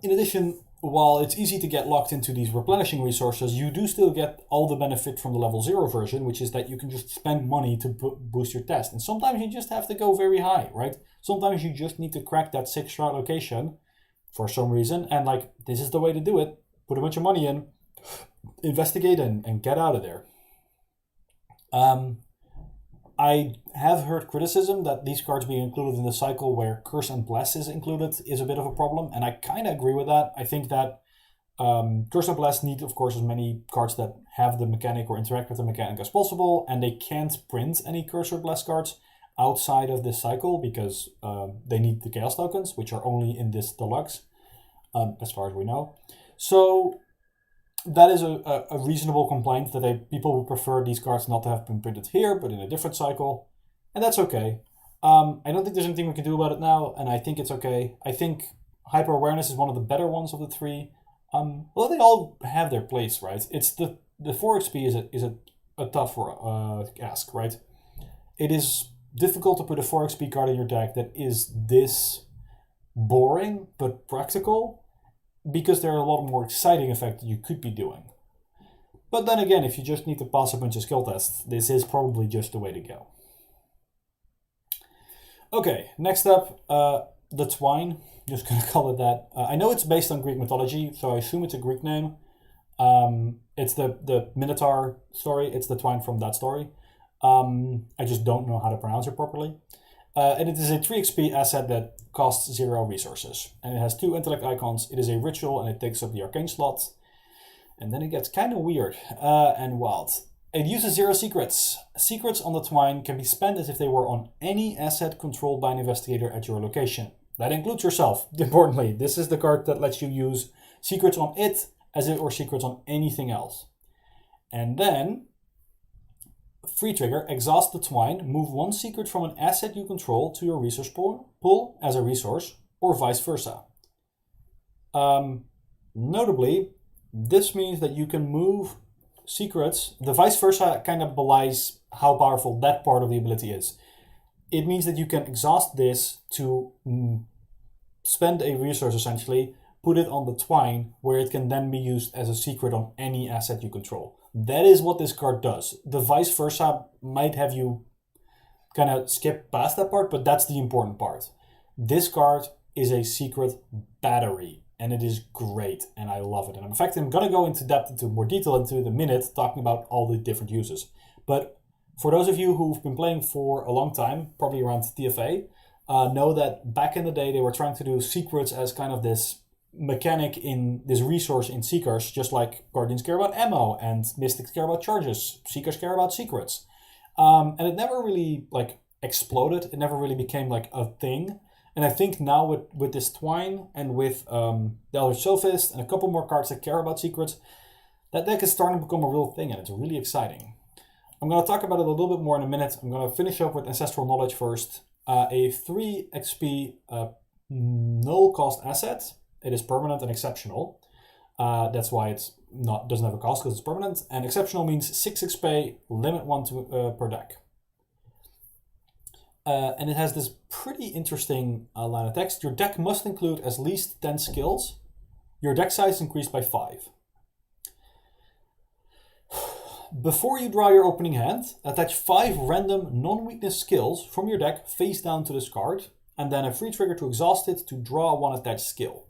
In addition, while it's easy to get locked into these replenishing resources, you do still get all the benefit from the level 0 version, which is that you can just spend money to boost your test. And sometimes you just have to go very high, right? Sometimes you just need to crack that 6 shroud location for some reason, and like, this is the way to do it. Put a bunch of money in, investigate and get out of there. I have heard criticism that these cards being included in the cycle where Curse and Bless is included is a bit of a problem, and I kind of agree with that. I think that Curse and Bless need, of course, as many cards that have the mechanic or interact with the mechanic as possible, and they can't print any Curse or Bless cards outside of this cycle because they need the Chaos tokens, which are only in this deluxe, as far as we know. So that is a reasonable complaint that people would prefer these cards not to have been printed here, but in a different cycle. And that's okay. I don't think there's anything we can do about it now, and I think it's okay. I think Hyper Awareness is one of the better ones of the 3. Well, they all have their place, right? It's the 4 XP is a tough ask, right? It is difficult to put a 4 XP card in your deck that is this boring but practical, because there are a lot more exciting effects you could be doing. But then again, if you just need to pass a bunch of skill tests, this is probably just the way to go. Okay, next up, the Twine. Just gonna call it that. I know it's based on Greek mythology, so I assume it's a Greek name. It's the Minotaur story. It's the Twine from that story. I just don't know how to pronounce it properly. And it is a 3 XP asset that costs 0 resources. And it has 2 intellect icons. It is a ritual and it takes up the arcane slot. And then it gets kind of weird and wild. It uses 0 secrets. Secrets on the Twine can be spent as if they were on any asset controlled by an investigator at your location. That includes yourself, importantly. This is the card that lets you use secrets on it as if or secrets on anything else. And then, free trigger, exhaust the Twine, move 1 secret from an asset you control to your resource pool as a resource, or vice versa. Notably, this means that you can move secrets. The vice versa kind of belies how powerful that part of the ability is. It means that you can exhaust this to spend a resource, essentially, put it on the Twine, where it can then be used as a secret on any asset you control. That is what this card does. The vice versa might have you kind of skip past that part, but that's the important part. This card is a secret battery, and it is great, and I love it. And in fact, I'm going to go into more detail into the minute, talking about all the different uses. But for those of you who've been playing for a long time, probably around TFA, know that back in the day they were trying to do secrets as kind of this mechanic in this resource in Seekers, just like Guardians care about ammo and Mystics care about charges, Seekers care about secrets. And it never really like exploded. It never really became like a thing. And I think now with this Twine and with the Elder Sophist and a couple more cards that care about secrets, that deck is starting to become a real thing, and it's really exciting. I'm going to talk about it a little bit more in a minute. I'm going to finish up with Ancestral Knowledge first. A 3 XP null cost asset. It is permanent and exceptional. That's why it's doesn't have a cost, because it's permanent. And exceptional means 6 XP, limit 1 per deck. And it has this pretty interesting line of text. Your deck must include at least 10 skills. Your deck size increased by 5. Before you draw your opening hand, attach 5 random non-weakness skills from your deck face down to this card, and then a free trigger to exhaust it to draw one attached skill.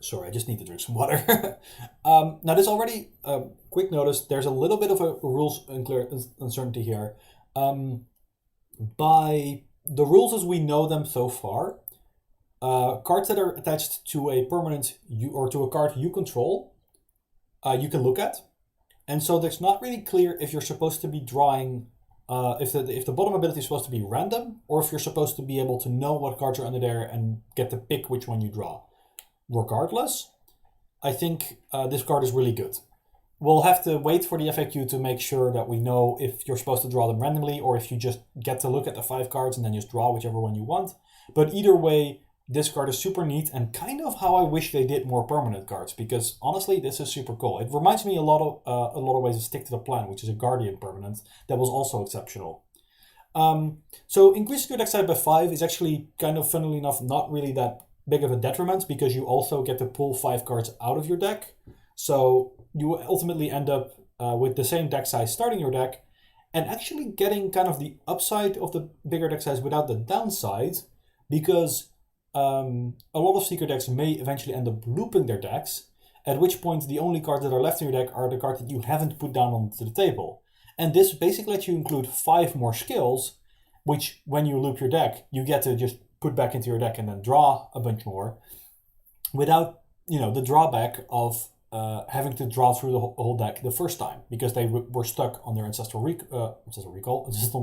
Sorry, I just need to drink some water. Now, this already, quick notice, there's a little bit of a rules uncertainty here. By the rules as we know them so far, cards that are attached to a permanent or to a card you control, you can look at. And so it's not really clear if you're supposed to be drawing, if the bottom ability is supposed to be random, or if you're supposed to be able to know what cards are under there and get to pick which one you draw. Regardless, I think this card is really good. We'll have to wait for the FAQ to make sure that we know if you're supposed to draw them randomly or if you just get to look at the 5 cards and then just draw whichever one you want. But either way, this card is super neat and kind of how I wish they did more permanent cards, because honestly, this is super cool. It reminds me a lot of ways of Stick to the Plan, which is a Guardian permanent that was also exceptional. So increasing your deck size by 5 is actually kind of, funnily enough, not really that big of a detriment, because you also get to pull 5 cards out of your deck. So you ultimately end up with the same deck size starting your deck, and actually getting kind of the upside of the bigger deck size without the downside, because a lot of Seeker decks may eventually end up looping their decks, at which point the only cards that are left in your deck are the cards that you haven't put down onto the table. And this basically lets you include 5 more skills, which when you loop your deck, you get to just put back into your deck and then draw a bunch more, without, the drawback of having to draw through the whole deck the first time, because they were stuck on their ancestral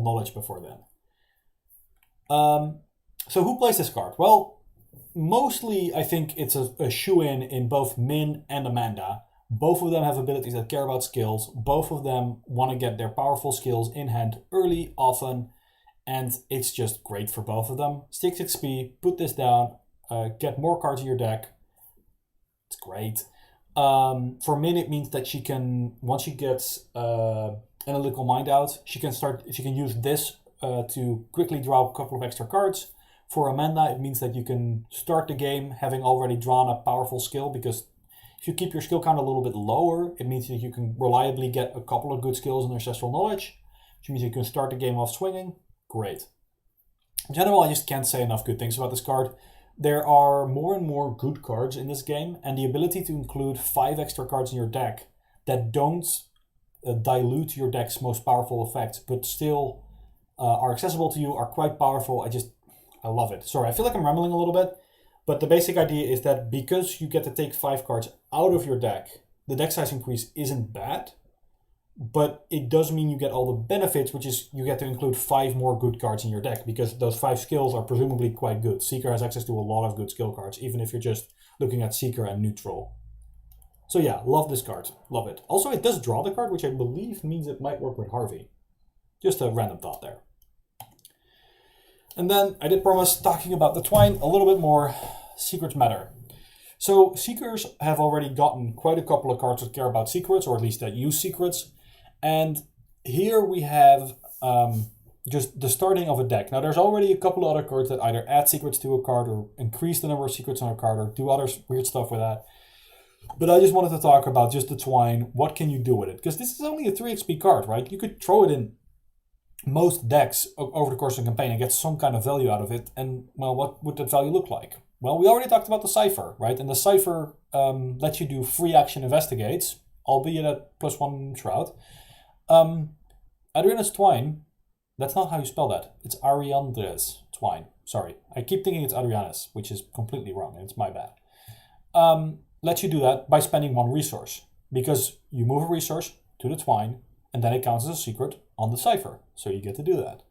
knowledge before then. So who plays this card? Well, mostly I think it's a shoe-in in both Min and Amanda. Both of them have abilities that care about skills. Both of them want to get their powerful skills in hand early, often, and it's just great for both of them. 6 XP, put this down, get more cards in your deck. It's great. For Min, it means that she can, once she gets Analytical Mind out, she can use this to quickly draw a couple of extra cards. For Amanda, it means that you can start the game having already drawn a powerful skill, because if you keep your skill count a little bit lower, it means that you can reliably get a couple of good skills in Ancestral Knowledge, which means you can start the game off swinging. Great. In general, I just can't say enough good things about this card. There are more and more good cards in this game, and the ability to include 5 extra cards in your deck that don't dilute your deck's most powerful effects, but still are accessible to you, are quite powerful. I love it. Sorry, I feel like I'm rambling a little bit, but the basic idea is that because you get to take 5 cards out of your deck, the deck size increase isn't bad, but it does mean you get all the benefits, which is you get to include 5 more good cards in your deck, because those 5 skills are presumably quite good. Seeker has access to a lot of good skill cards, even if you're just looking at Seeker and Neutral. So yeah, love this card. Love it. Also, it does draw the card, which I believe means it might work with Harvey. Just a random thought there. And then I did promise talking about the Twine a little bit more. Secrets matter. So Seekers have already gotten quite a couple of cards that care about secrets, or at least that use secrets. And here we have just the starting of a deck. Now there's already a couple of other cards that either add secrets to a card or increase the number of secrets on a card or do other weird stuff with that. But I just wanted to talk about just the Twine. What can you do with it? Because this is only a 3 XP card, right? You could throw it in most decks over the course of the campaign and get some kind of value out of it. And, well, what would that value look like? Well, we already talked about the Cipher, right? And the Cipher lets you do free action investigates, albeit at +1 Shroud. Adriana's Twine, that's not how you spell that. It's Ariandra's Twine. Sorry. I keep thinking it's Adriana's, which is completely wrong, and it's my bad. Lets you do that by spending 1 resource, because you move a resource to the Twine, and then it counts as a secret on the Cipher, so you get to do that.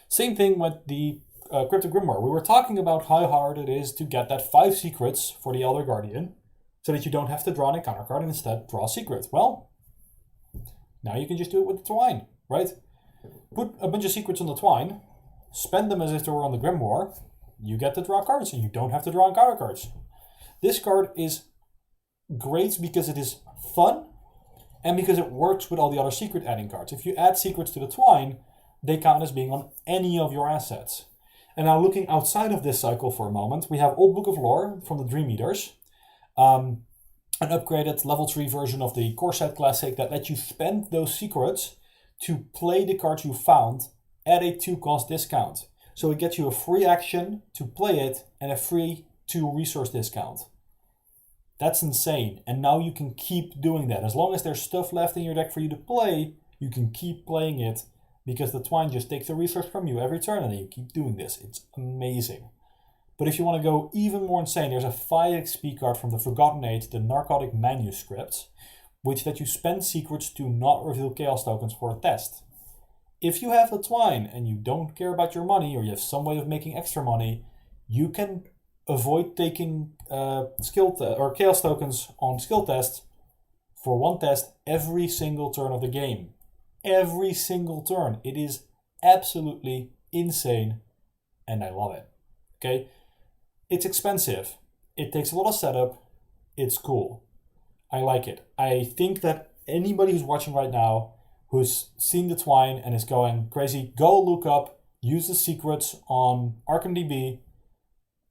Same thing with the Cryptic Grimoire. We were talking about how hard it is to get that 5 secrets for the Elder Guardian, so that you don't have to draw an encounter card and instead draw a secret. Well, Now you can just do it with the Twine, right? Put a bunch of secrets on the Twine, spend them as if they were on the Grimoire, you get to draw cards and you don't have to draw encounter cards. This card is great because it is fun and because it works with all the other secret adding cards. If you add secrets to the Twine, they count as being on any of your assets. And now looking outside of this cycle for a moment, we have Old Book of Lore from the Dream Eaters, an upgraded level 3 version of the Core Set Classic that lets you spend those secrets to play the cards you found at a 2-cost discount. So it gets you a free action to play it and a free 2 resource discount. That's insane. And now you can keep doing that. As long as there's stuff left in your deck for you to play, you can keep playing it because the Twine just takes a resource from you every turn and then you keep doing this. It's amazing. But if you want to go even more insane, there's a 5 XP card from the Forgotten Age, the Narcotic Manuscript, which lets you spend secrets to not reveal Chaos tokens for a test. If you have a Twine and you don't care about your money or you have some way of making extra money, you can avoid taking or Chaos tokens on skill tests for 1 test every single turn of the game. Every single turn. It is absolutely insane and I love it. Okay? It's expensive. It takes a lot of setup. It's cool. I like it. I think that anybody who's watching right now who's seen the Twine and is going crazy, go look up, use the secrets on ArkhamDB.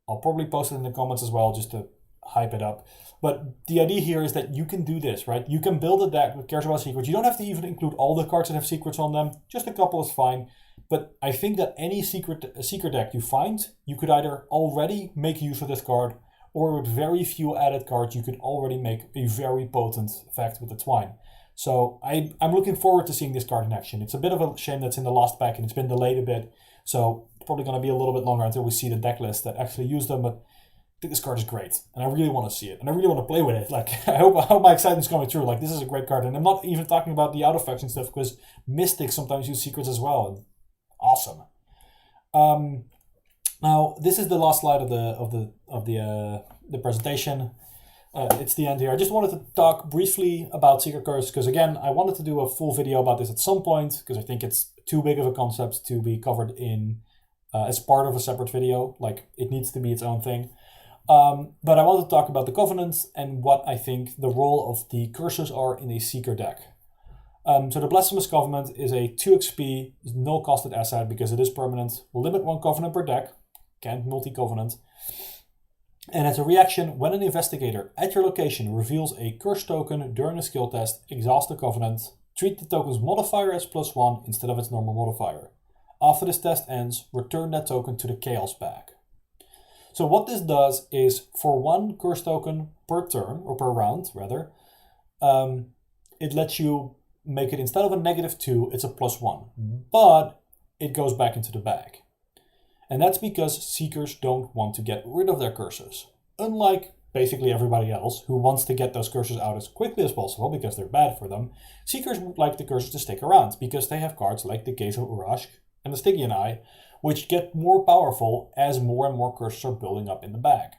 I'll probably post it in the comments as well just to hype it up. But the idea here is that you can do this, right? You can build a deck that cares about secrets. You don't have to even include all the cards that have secrets on them. Just a couple is fine. But I think that any secret deck you find, you could either already make use of this card, or with very few added cards, you could already make a very potent effect with the Twine. So I'm looking forward to seeing this card in action. It's a bit of a shame that's in the last pack and it's been delayed a bit. So it's probably going to be a little bit longer until we see the deck list that actually use them. But I think this card is great. And I really want to see it. And I really want to play with it. Like, I hope my excitement's coming through. Like, this is a great card. And I'm not even talking about the out-of-faction and stuff because Mystics sometimes use secrets as well. And awesome. Now, this is the last slide of the presentation. It's the end here. I just wanted to talk briefly about Secret Curse because, again, I wanted to do a full video about this at some point because I think it's too big of a concept to be covered in as part of a separate video. Like, it needs to be its own thing. But I wanted to talk about the Covenants and what I think the role of the curses are in a Seeker deck. So the Blasphemous Covenant is a 2 XP, null-costed asset because it is permanent. Will limit 1 Covenant per deck. Can't multi-Covenant. And as a reaction, when an investigator at your location reveals a curse token during a skill test, exhaust the Covenant, treat the token's modifier as +1 instead of its normal modifier. After this test ends, return that token to the Chaos bag. So what this does is, for 1 curse token per turn, or per round rather, it lets you make it, instead of a -2, it's a +1. But it goes back into the bag. And that's because Seekers don't want to get rid of their curses. Unlike basically everybody else who wants to get those curses out as quickly as possible because they're bad for them, Seekers would like the curses to stick around because they have cards like the Gaze of Urashk and the Stygian Eye, which get more powerful as more and more curses are building up in the bag.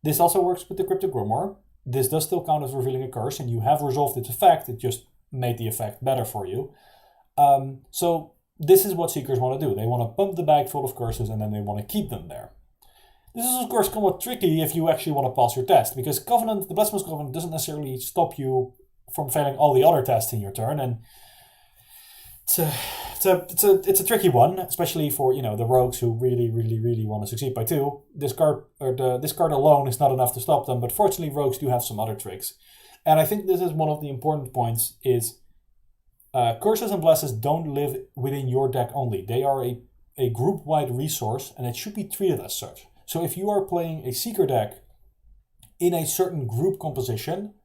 This also works with the Cryptic Grimoire. This does still count as revealing a curse, and you have resolved its effect, it just made the effect better for you. So this is what Seekers want to do. They want to pump the bag full of curses and then they want to keep them there. This is of course somewhat tricky if you actually want to pass your test, because Covenant, the Blasphemous Covenant, doesn't necessarily stop you from failing all the other tests in your turn, and it's a tricky one, especially for the rogues who really want to succeed by 2. This card alone is not enough to stop them, but fortunately rogues do have some other tricks. And I think this is one of the important points is curses and blesses don't live within your deck only. They are a group-wide resource and it should be treated as such. So if you are playing a Seeker deck in a certain group composition,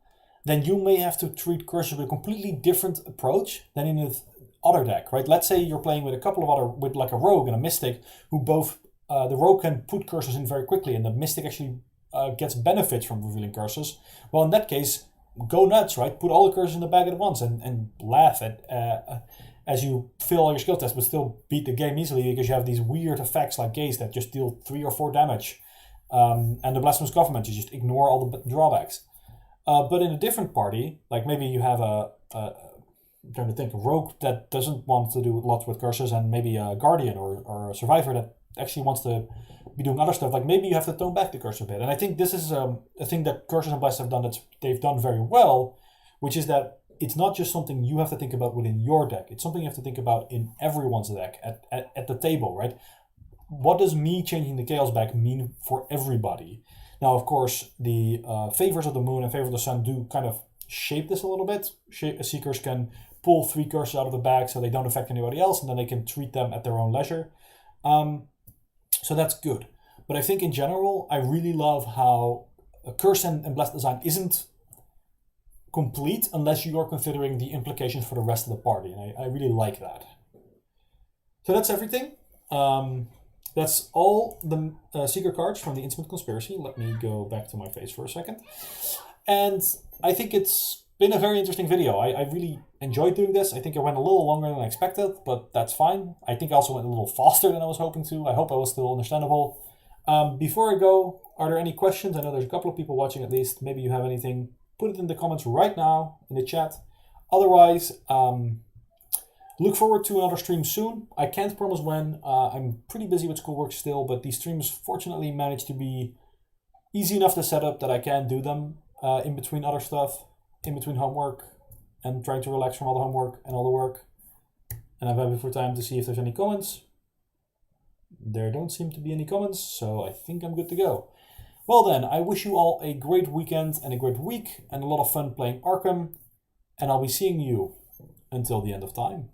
then you may have to treat curses with a completely different approach than in the other deck, right? Let's say you're playing with a couple of with like a rogue and a mystic who both, the rogue can put curses in very quickly and the mystic actually gets benefits from revealing curses. Well, in that case, go nuts, right? Put all the curses in the bag at once and laugh at as you fail all your skill tests, but still beat the game easily because you have these weird effects like Gaze that just deal 3 or 4 damage. And the Blasphemous Covenant, you just ignore all the drawbacks. But in a different party, like maybe you have I'm trying to think, a rogue that doesn't want to do lots with curses, and maybe a guardian or a survivor that actually wants to be doing other stuff. Like maybe you have to tone back the curse a bit. And I think this is a thing that Curses and Blasts have done that they've done very well, which is that it's not just something you have to think about within your deck. It's something you have to think about in everyone's deck at the table, right? What does me changing the Chaos back mean for everybody? Now, of course, the favors of the moon and favor of the sun do kind of shape this a little bit. Seekers can pull 3 curses out of the bag so they don't affect anybody else, and then they can treat them at their own leisure. So that's good. But I think in general, I really love how a curse and blessed design isn't complete unless you are considering the implications for the rest of the party. And I really like that. So that's everything. That's all the Seeker cards from the Innsmouth Conspiracy. Let me go back to my face for a second. And I think it's been a very interesting video. I really enjoyed doing this. I think it went a little longer than I expected, but that's fine. I think I also went a little faster than I was hoping to. I hope I was still understandable. Before I go, are there any questions? I know there's a couple of people watching at least. Maybe you have anything. Put it in the comments right now in the chat. Otherwise, look forward to another stream soon. I can't promise when. I'm pretty busy with schoolwork still, but these streams fortunately manage to be easy enough to set up that I can do them in between other stuff, in between homework, and trying to relax from all the homework and all the work. And I'm happy for time to see if there's any comments. There don't seem to be any comments, so I think I'm good to go. Well then, I wish you all a great weekend and a great week and a lot of fun playing Arkham, and I'll be seeing you until the end of time.